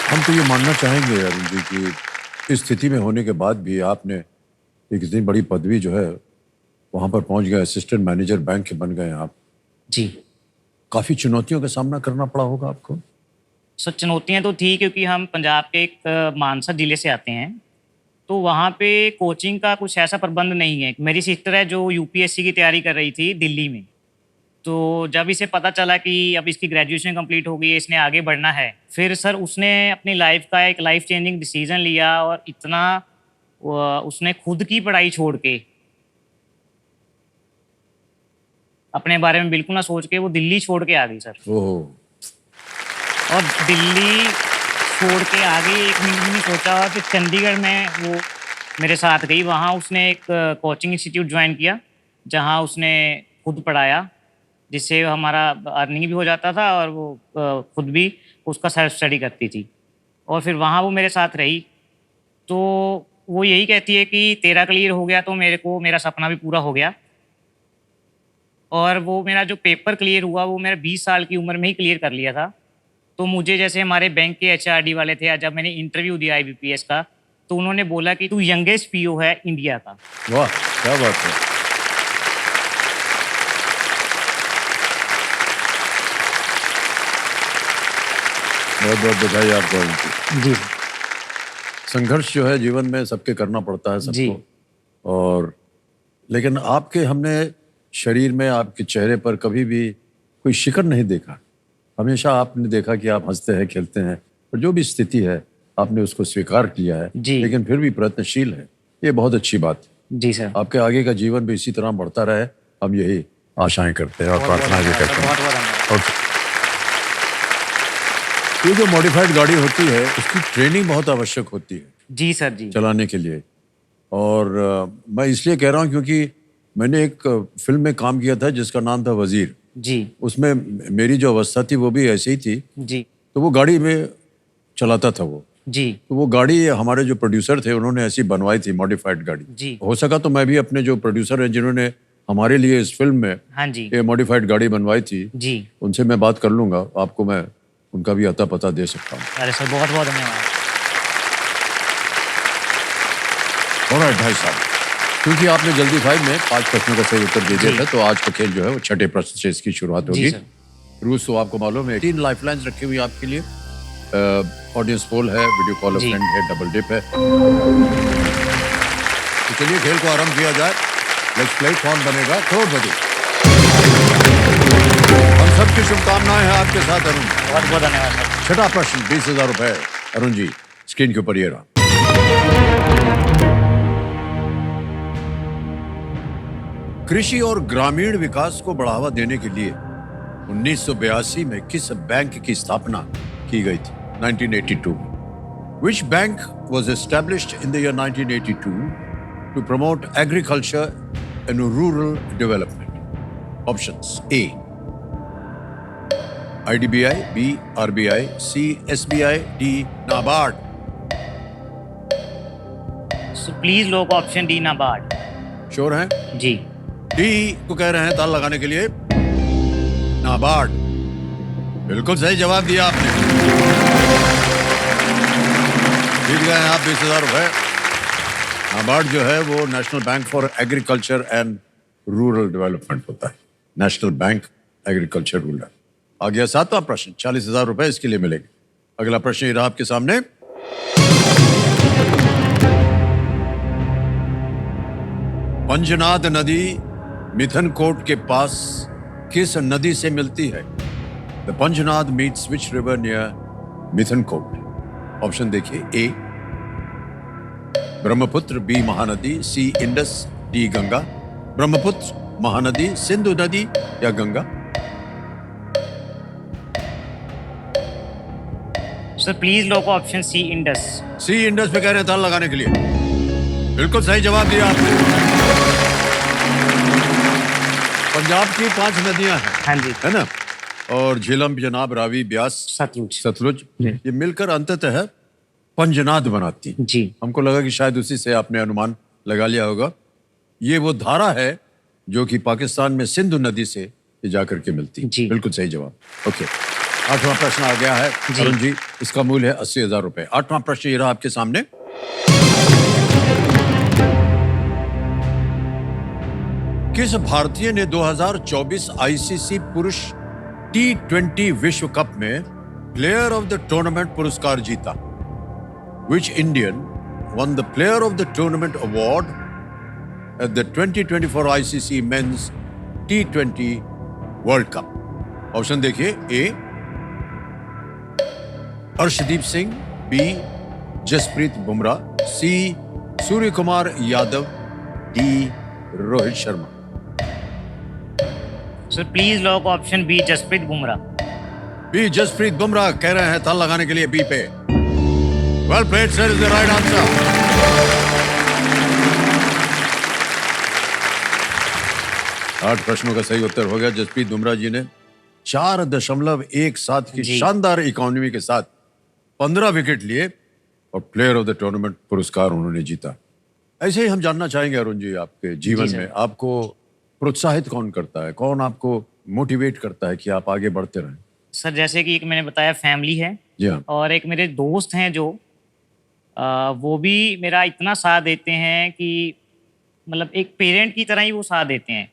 Speaker 1: हम तो ये मानना चाहेंगे अरुण जी कि इस स्थिति में होने के बाद भी आपने एक इतनी बड़ी पदवी जो है वहां पर पहुंच गए, असिस्टेंट मैनेजर बैंक के बन गए आप।
Speaker 10: जी।
Speaker 1: काफी चुनौतियों का सामना करना पड़ा होगा आपको।
Speaker 10: सर चुनौतियाँ तो थी क्योंकि हम पंजाब के एक मानसा जिले से आते हैं, तो वहाँ पे कोचिंग का कुछ ऐसा प्रबंध नहीं है। मेरी सिस्टर है जो यूपीएससी की तैयारी कर रही थी दिल्ली में, तो जब इसे पता चला कि अब इसकी ग्रेजुएशन कंप्लीट हो गई है, इसने आगे बढ़ना है, फिर सर उसने अपनी लाइफ का एक लाइफ चेंजिंग डिसीजन लिया और इतना उसने खुद की पढ़ाई छोड़ के, अपने बारे में बिल्कुल ना सोच के वो दिल्ली छोड़ के आ गई सर। और दिल्ली छोड़ के आगे एक मिनट भी नहीं सोचा, और फिर चंडीगढ़ में वो मेरे साथ गई। वहाँ उसने एक कोचिंग इंस्टीट्यूट ज्वाइन किया जहाँ उसने खुद पढ़ाया, जिससे हमारा अर्निंग भी हो जाता था और वो खुद भी उसका सेल्फ स्टडी करती थी। और फिर वहाँ वो मेरे साथ रही, तो वो यही कहती है कि तेरा क्लियर हो गया तो मेरे को मेरा सपना भी पूरा हो गया। और वो मेरा जो पेपर क्लियर हुआ वो मेरा 20 साल की उम्र में ही क्लियर कर लिया था। तो मुझे जैसे हमारे बैंक के एचआरडी वाले थे, जब मैंने इंटरव्यू दिया आईबीपीएस का, तो उन्होंने बोला कि तू यंगेस्ट पीओ है इंडिया का।
Speaker 1: वाह, क्या बात है। बहुत बहुत बधाई आपको।
Speaker 10: जी।
Speaker 1: संघर्ष जो है जीवन में सबके करना पड़ता है सबको, और लेकिन आपके हमने शरीर में, आपके चेहरे पर कभी भी कोई शिकन नहीं देखा। हमेशा आपने देखा कि आप हंसते हैं, खेलते हैं, और जो भी स्थिति है आपने उसको स्वीकार किया है, लेकिन फिर भी प्रयत्नशील है। ये बहुत अच्छी बात है।
Speaker 10: जी सर।
Speaker 1: आपके आगे का जीवन भी इसी तरह बढ़ता रहे, हम यही आशाएं करते हैं और प्रार्थना भी करते हैं। ओके। ये जो मॉडिफाइड गाड़ी होती है उसकी ट्रेनिंग बहुत आवश्यक होती है।
Speaker 10: जी सर। जी।
Speaker 1: चलाने के लिए। और मैं इसलिए कह रहा हूँ क्योंकि मैंने एक फिल्म में काम किया था जिसका नाम था वजीर।
Speaker 10: जी।
Speaker 1: उसमें मेरी जो अवस्था थी वो भी ऐसी ही थी।
Speaker 10: जी।
Speaker 1: तो वो गाड़ी में चलाता था वो।
Speaker 10: जी।
Speaker 1: तो वो गाड़ी हमारे जो प्रोड्यूसर थे उन्होंने ऐसी बनवाई थी, मॉडिफाइड गाड़ी।
Speaker 10: जी।
Speaker 1: हो सका तो मैं भी अपने जो प्रोड्यूसर हैं जिन्होंने हमारे लिए इस फिल्म में
Speaker 10: हाँ जी
Speaker 1: ये मॉडिफाइड गाड़ी बनवाई थी,
Speaker 10: जी,
Speaker 1: उनसे मैं बात कर लूंगा, आपको मैं उनका भी अता पता दे सकता हूँ।
Speaker 10: अरे सर बहुत बहुत धन्यवाद।
Speaker 1: ऑलराइट भाई साहब, क्योंकि आपने जल्दी 5 में 5 प्रश्नों का सही उत्तर दे दिया था, तो आज का खेल जो है वो 6ठे प्रश्न से इसकी शुरुआत होगी। रूल्स तो आपको मालूम है, 3 लाइफलाइंस रखी हुई आपके लिए, ऑडियंस पोल है, वीडियो कॉल अ फ्रेंड है, डबल डिप है। तो चलिए खेल को आरंभ किया जाए। Let's play. कौन बनेगा करोड़पति? हम सबकी शुभकामनाएं हैं आपके साथ अरुण।
Speaker 10: बहुत बहुत धन्यवाद सर।
Speaker 1: 6ठा प्रश्न 20,000 रुपए। अरुण जी स्क्रीन के ऊपर ये रहा। कृषि और ग्रामीण विकास को बढ़ावा देने के लिए 1982 में किस बैंक की स्थापना की गई थी? 1982 में। Which bank was established in the year 1982 to promote agriculture and rural development? Options: A. IDBI, B. RBI, C. SBI, D. NABARD.
Speaker 10: So please लोग ऑप्शन डी नाबार्ड।
Speaker 1: श्योर हैं?
Speaker 10: जी।
Speaker 1: डी को कह रहे हैं ताल लगाने के लिए। नाबार्ड। बिल्कुल सही जवाब दिया आपने। जीत गए हैं आप 20,000 रुपए। नाबार्ड जो है वो national bank for agriculture and rural development होता है। National bank agriculture rural. आ गया 7वां प्रश्न, 40,000 रुपए इसके लिए मिलेंगे। अगला प्रश्न ये रहा आपके सामने। पंजनाद नदी मिथनकोट के पास किस नदी से मिलती है? The Panjnad meets which river near Mithankot? Option देखिए। A Brahmaputra, B Mahanadi, C Indus, D Ganga. Brahmaputra, Mahanadi, Sindhu नदी या गंगा?
Speaker 10: सर प्लीज लोग option C Indus.
Speaker 1: C Indus पे कह रहे हैं ताल लगाने के लिए। बिल्कुल सही जवाब दिया आपने। पंजाब की 5 नदियां हैं।
Speaker 10: हाँ जी।
Speaker 1: है ना? और झेलम, जनाब, रावी, ब्यास, सतलुज ये मिलकर अंततः पंजनाद बनाती
Speaker 10: जी।
Speaker 1: हमको लगा कि शायद उसी से आपने अनुमान लगा लिया होगा। ये वो धारा है जो कि पाकिस्तान में सिंधु नदी से ये जाकर के मिलती।
Speaker 10: जी।
Speaker 1: बिल्कुल सही जवाब। ओके, 8वां प्रश्न आ गया है
Speaker 10: जी।
Speaker 1: अरुण जी, इसका मूल्य है 80,000 रुपए। 8वां प्रश्न ये रहा आपके सामने। किस भारतीय ने 2024 आईसीसी पुरुष T20 विश्व कप में प्लेयर ऑफ द टूर्नामेंट पुरस्कार जीता? Which Indian won the player of the tournament award at the 2024 ICC Men's T20 World Cup? Option देखिए। A Arshdeep Singh, B Jasprit Bumrah, C Surya Kumar Yadav, D Rohit Sharma.
Speaker 10: Sir please lock option B Jasprit Bumrah.
Speaker 1: B Jasprit Bumrah कह रहे हैं, ताल लगाने के लिए बी पे। Well played sir, is the right answer. 8 प्रश्नों का सही उत्तर हो गया। जसप्रीत बुमराह जी ने 4.17 की शानदार इकोनॉमी के साथ 15 विकेट लिए और प्लेयर ऑफ द टूर्नामेंट पुरस्कार उन्होंने जीता। ऐसे ही हम जानना चाहेंगे अरुण जी, आपके जीवन में आपको प्रोत्साहित कौन करता है, कौन आपको मोटिवेट करता है कि आप आगे बढ़ते रहें?
Speaker 10: सर जैसे कि एक मैंने बताया फैमिली है,
Speaker 1: जी हाँ।
Speaker 10: और एक मेरे दोस्त हैं जो वो भी मेरा इतना साथ देते हैं कि मतलब एक पेरेंट की तरह ही वो साथ देते हैं।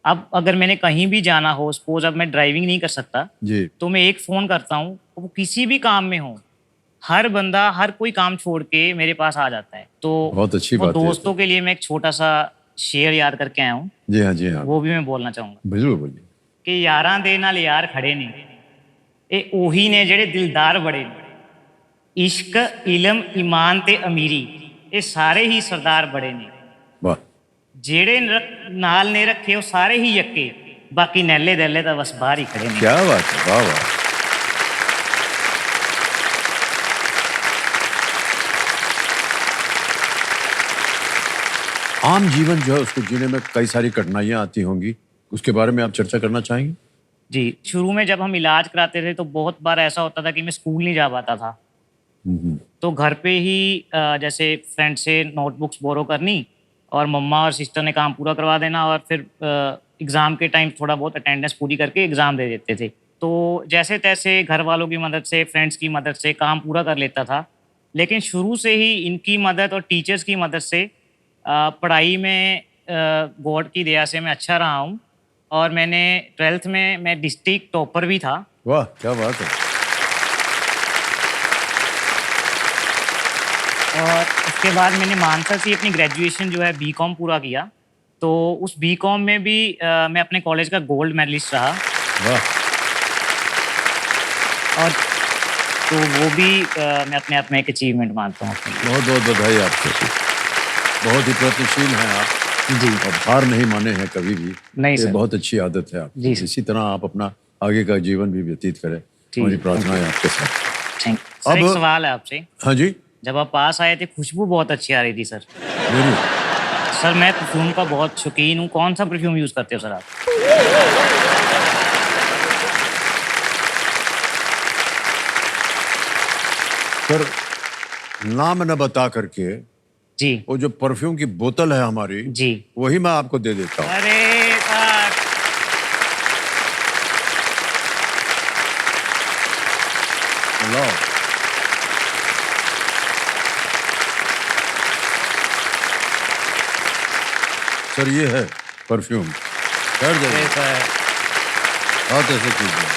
Speaker 10: अब अगर मैंने कहीं भी जाना हो, सपोज अब मैं ड्राइविंग नहीं कर सकता
Speaker 1: जी,
Speaker 10: तो मैं एक फ़ोन करता हूँ, वो किसी भी काम में हो, हर बंदा हर कोई काम छोड़ के मेरे पास आ जाता है। तो
Speaker 1: बहुत अच्छी
Speaker 10: वो
Speaker 1: बात है।
Speaker 10: दोस्तों के लिए मैं एक छोटा सा शेर याद करके आया हूँ,
Speaker 1: जी हाँ, जी हाँ,
Speaker 10: वो भी मैं बोलना चाहूँगा
Speaker 1: बिल्कुल बोलिए।
Speaker 10: कि यारां दे नाल यार खड़े ने, ये ओही ने जेड़े दिलदार बड़े ने, इश्क इलम ईमान ते अमीरी ये सारे ही सरदार बड़े ने,
Speaker 1: वाह,
Speaker 10: जेड़े नाल ने रखे वो सारे ही यक्के, बाकी नैले दैले तो बस बाहर ही खड़े ने।
Speaker 1: क्या बात है, वाह वाह। आम जीवन जो है उसको जीने में कई सारी कठिनाइयां आती होंगी, उसके बारे में आप चर्चा करना चाहेंगे?
Speaker 10: जी, शुरू में जब हम इलाज कराते थे तो बहुत बार ऐसा होता था कि मैं स्कूल नहीं जा पाता था, तो घर पे ही जैसे फ्रेंड से नोटबुक्स बोरो करनी और मम्मा और सिस्टर ने काम पूरा करवा देना, और फिर एग्ज़ाम के टाइम थोड़ा बहुत अटेंडेंस पूरी करके एग्ज़ाम दे देते थे। तो जैसे तैसे घर वालों की मदद से, फ्रेंड्स की मदद से काम पूरा कर लेता था, लेकिन शुरू से ही इनकी मदद और टीचर्स की मदद से पढ़ाई में गॉड की दया से मैं अच्छा रहा हूँ, और मैंने 12th में मैं डिस्ट्रिक्ट टॉपर भी था।
Speaker 1: वाह, क्या बात है।
Speaker 10: और उसके बाद मैंने मानसा से अपनी ग्रेजुएशन जो है बीकॉम पूरा किया, तो उस बीकॉम में भी मैं अपने कॉलेज का गोल्ड मेडलिस्ट रहा।
Speaker 1: वाह,
Speaker 10: और तो वो भी मैं अपने आप में एक अचीवमेंट मानता हूँ।
Speaker 1: बहुत बहुत बधाई आपको। बहुत ही प्रयत्नशील हैं आप
Speaker 10: जी,
Speaker 1: और हार नहीं माने हैं कभी भी।
Speaker 10: नहीं
Speaker 1: ये
Speaker 10: सर।
Speaker 1: बहुत अच्छी आदत है आप।
Speaker 10: जी
Speaker 1: इसी तरह आप अपना आगे का जीवन भी व्यतीत करें, हमारी प्रार्थना है आपके साथ।
Speaker 10: Thank sir.
Speaker 1: अब-
Speaker 10: एक सवाल है आपसे,
Speaker 1: हाँ जी,
Speaker 10: जब आप पास आए थे खुशबू बहुत अच्छी आ रही थी सर।
Speaker 1: मेरी
Speaker 10: सर मैं परफ्यूम का बहुत शौकीन हूँ, कौन सा परफ्यूम यूज़ करते हो सर आप?
Speaker 1: सर नाम न बता करके
Speaker 10: जी,
Speaker 1: वो जो परफ्यूम की बोतल है हमारी
Speaker 10: जी,
Speaker 1: वही मैं आपको दे देता हूँ।
Speaker 10: अरे सर
Speaker 1: लो। सर ये है परफ्यूम, कर
Speaker 10: अरे
Speaker 1: जाइए।
Speaker 10: सर
Speaker 1: बहुत ऐसे कीजिए।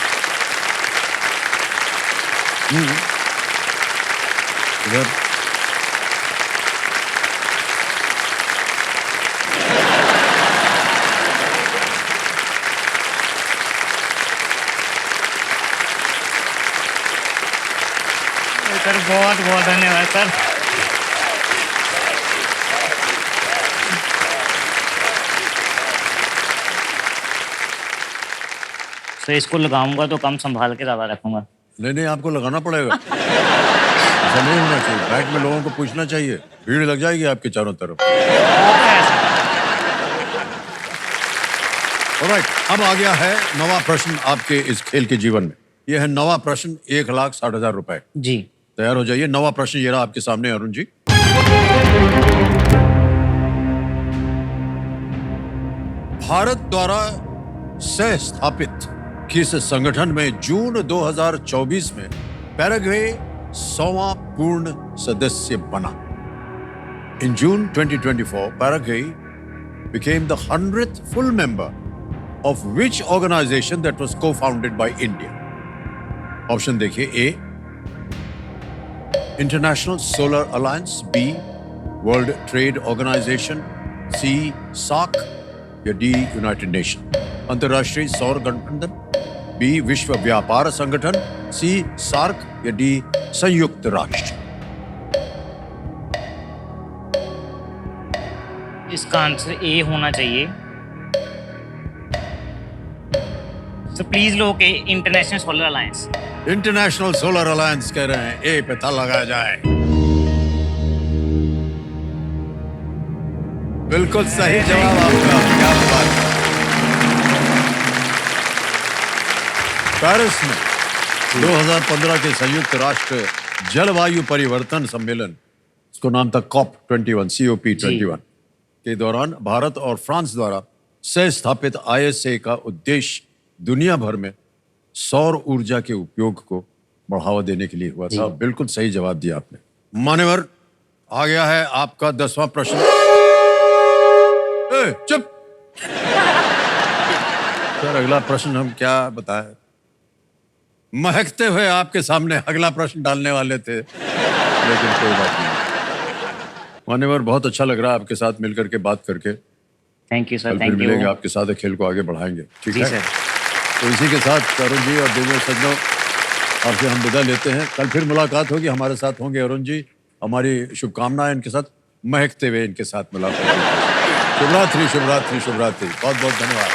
Speaker 1: इधर
Speaker 10: सर बहुत बहुत धन्यवाद सर। सर इसको लगाऊंगा तो कम संभाल के ज़्यादा रखूंगा।
Speaker 1: नहीं नहीं, आपको लगाना पड़ेगा। ऐसा नहीं होना चाहिए, बैठ में लोगों को पूछना चाहिए, भीड़ लग जाएगी आपके चारों तरफ। ऑलराइट, अब आ गया है नवा प्रश्न आपके इस खेल के जीवन में। यह है नवा प्रश्न, 1,60,000 रुपए।
Speaker 10: जी,
Speaker 1: तैयार हो जाइए। नवा प्रश्न ये रहा आपके सामने अरुण जी। भारत द्वारा सह स्थापित किस संगठन में जून 2024 में पैराग्वे 100वां पूर्ण सदस्य बना? In June 2024, Paraguay became the 100th full member of which organization that was co-founded by India? Option देखिए, A, International Solar Alliance, B, World Trade Organization, C, SAARC या D, United Nations? अंतर्राष्ट्रीय सौर गठबंधन, B, विश्व व्यापार संगठन, C, SAARC या D, संयुक्त राष्ट्र?
Speaker 10: इसका आंसर ए होना चाहिए। तो प्लीज लोग international solar alliance.
Speaker 1: International solar alliance कह रहे हैं, ए पे ताला लगाया जाए। बिल्कुल सही जवाब आपका। क्या बात है। पेरिस में 2015 के संयुक्त राष्ट्र जलवायु परिवर्तन सम्मेलन, इसको नाम था COP21 COP21 के दौरान भारत और फ्रांस द्वारा सह स्थापित ISA का उद्देश्य दुनिया भर में सौर ऊर्जा के उपयोग को बढ़ावा देने के लिए हुआ था। बिल्कुल सही जवाब दिया आपने। मान्यवर, आ गया है आपका 10वां प्रश्न। चुप। सर, अगला प्रश्न हम क्या बताएं? महकते हुए आपके सामने अगला प्रश्न डालने वाले थे, लेकिन कोई बात नहीं। मान्यवर, बहुत अच्छा लग रहा है आपके साथ मिलकर के बात करके।
Speaker 10: Thank you sir.
Speaker 1: फिर मिलेंगे आपके साथ, खेल को आगे बढ़ाएंगे। ठीक है
Speaker 10: सर।
Speaker 1: तो इसी के साथ अरुण जी और दिव्य सज्जनों, आपसे हम विदा लेते हैं। कल फिर मुलाकात होगी, हमारे साथ होंगे अरुण जी। हमारी शुभकामनाएं इनके साथ, महकते हुए इनके साथ मुलाकात होगी। शुभ रात्रि, शुभ रात्रि, शुभ रात्रि। बहुत बहुत धन्यवाद।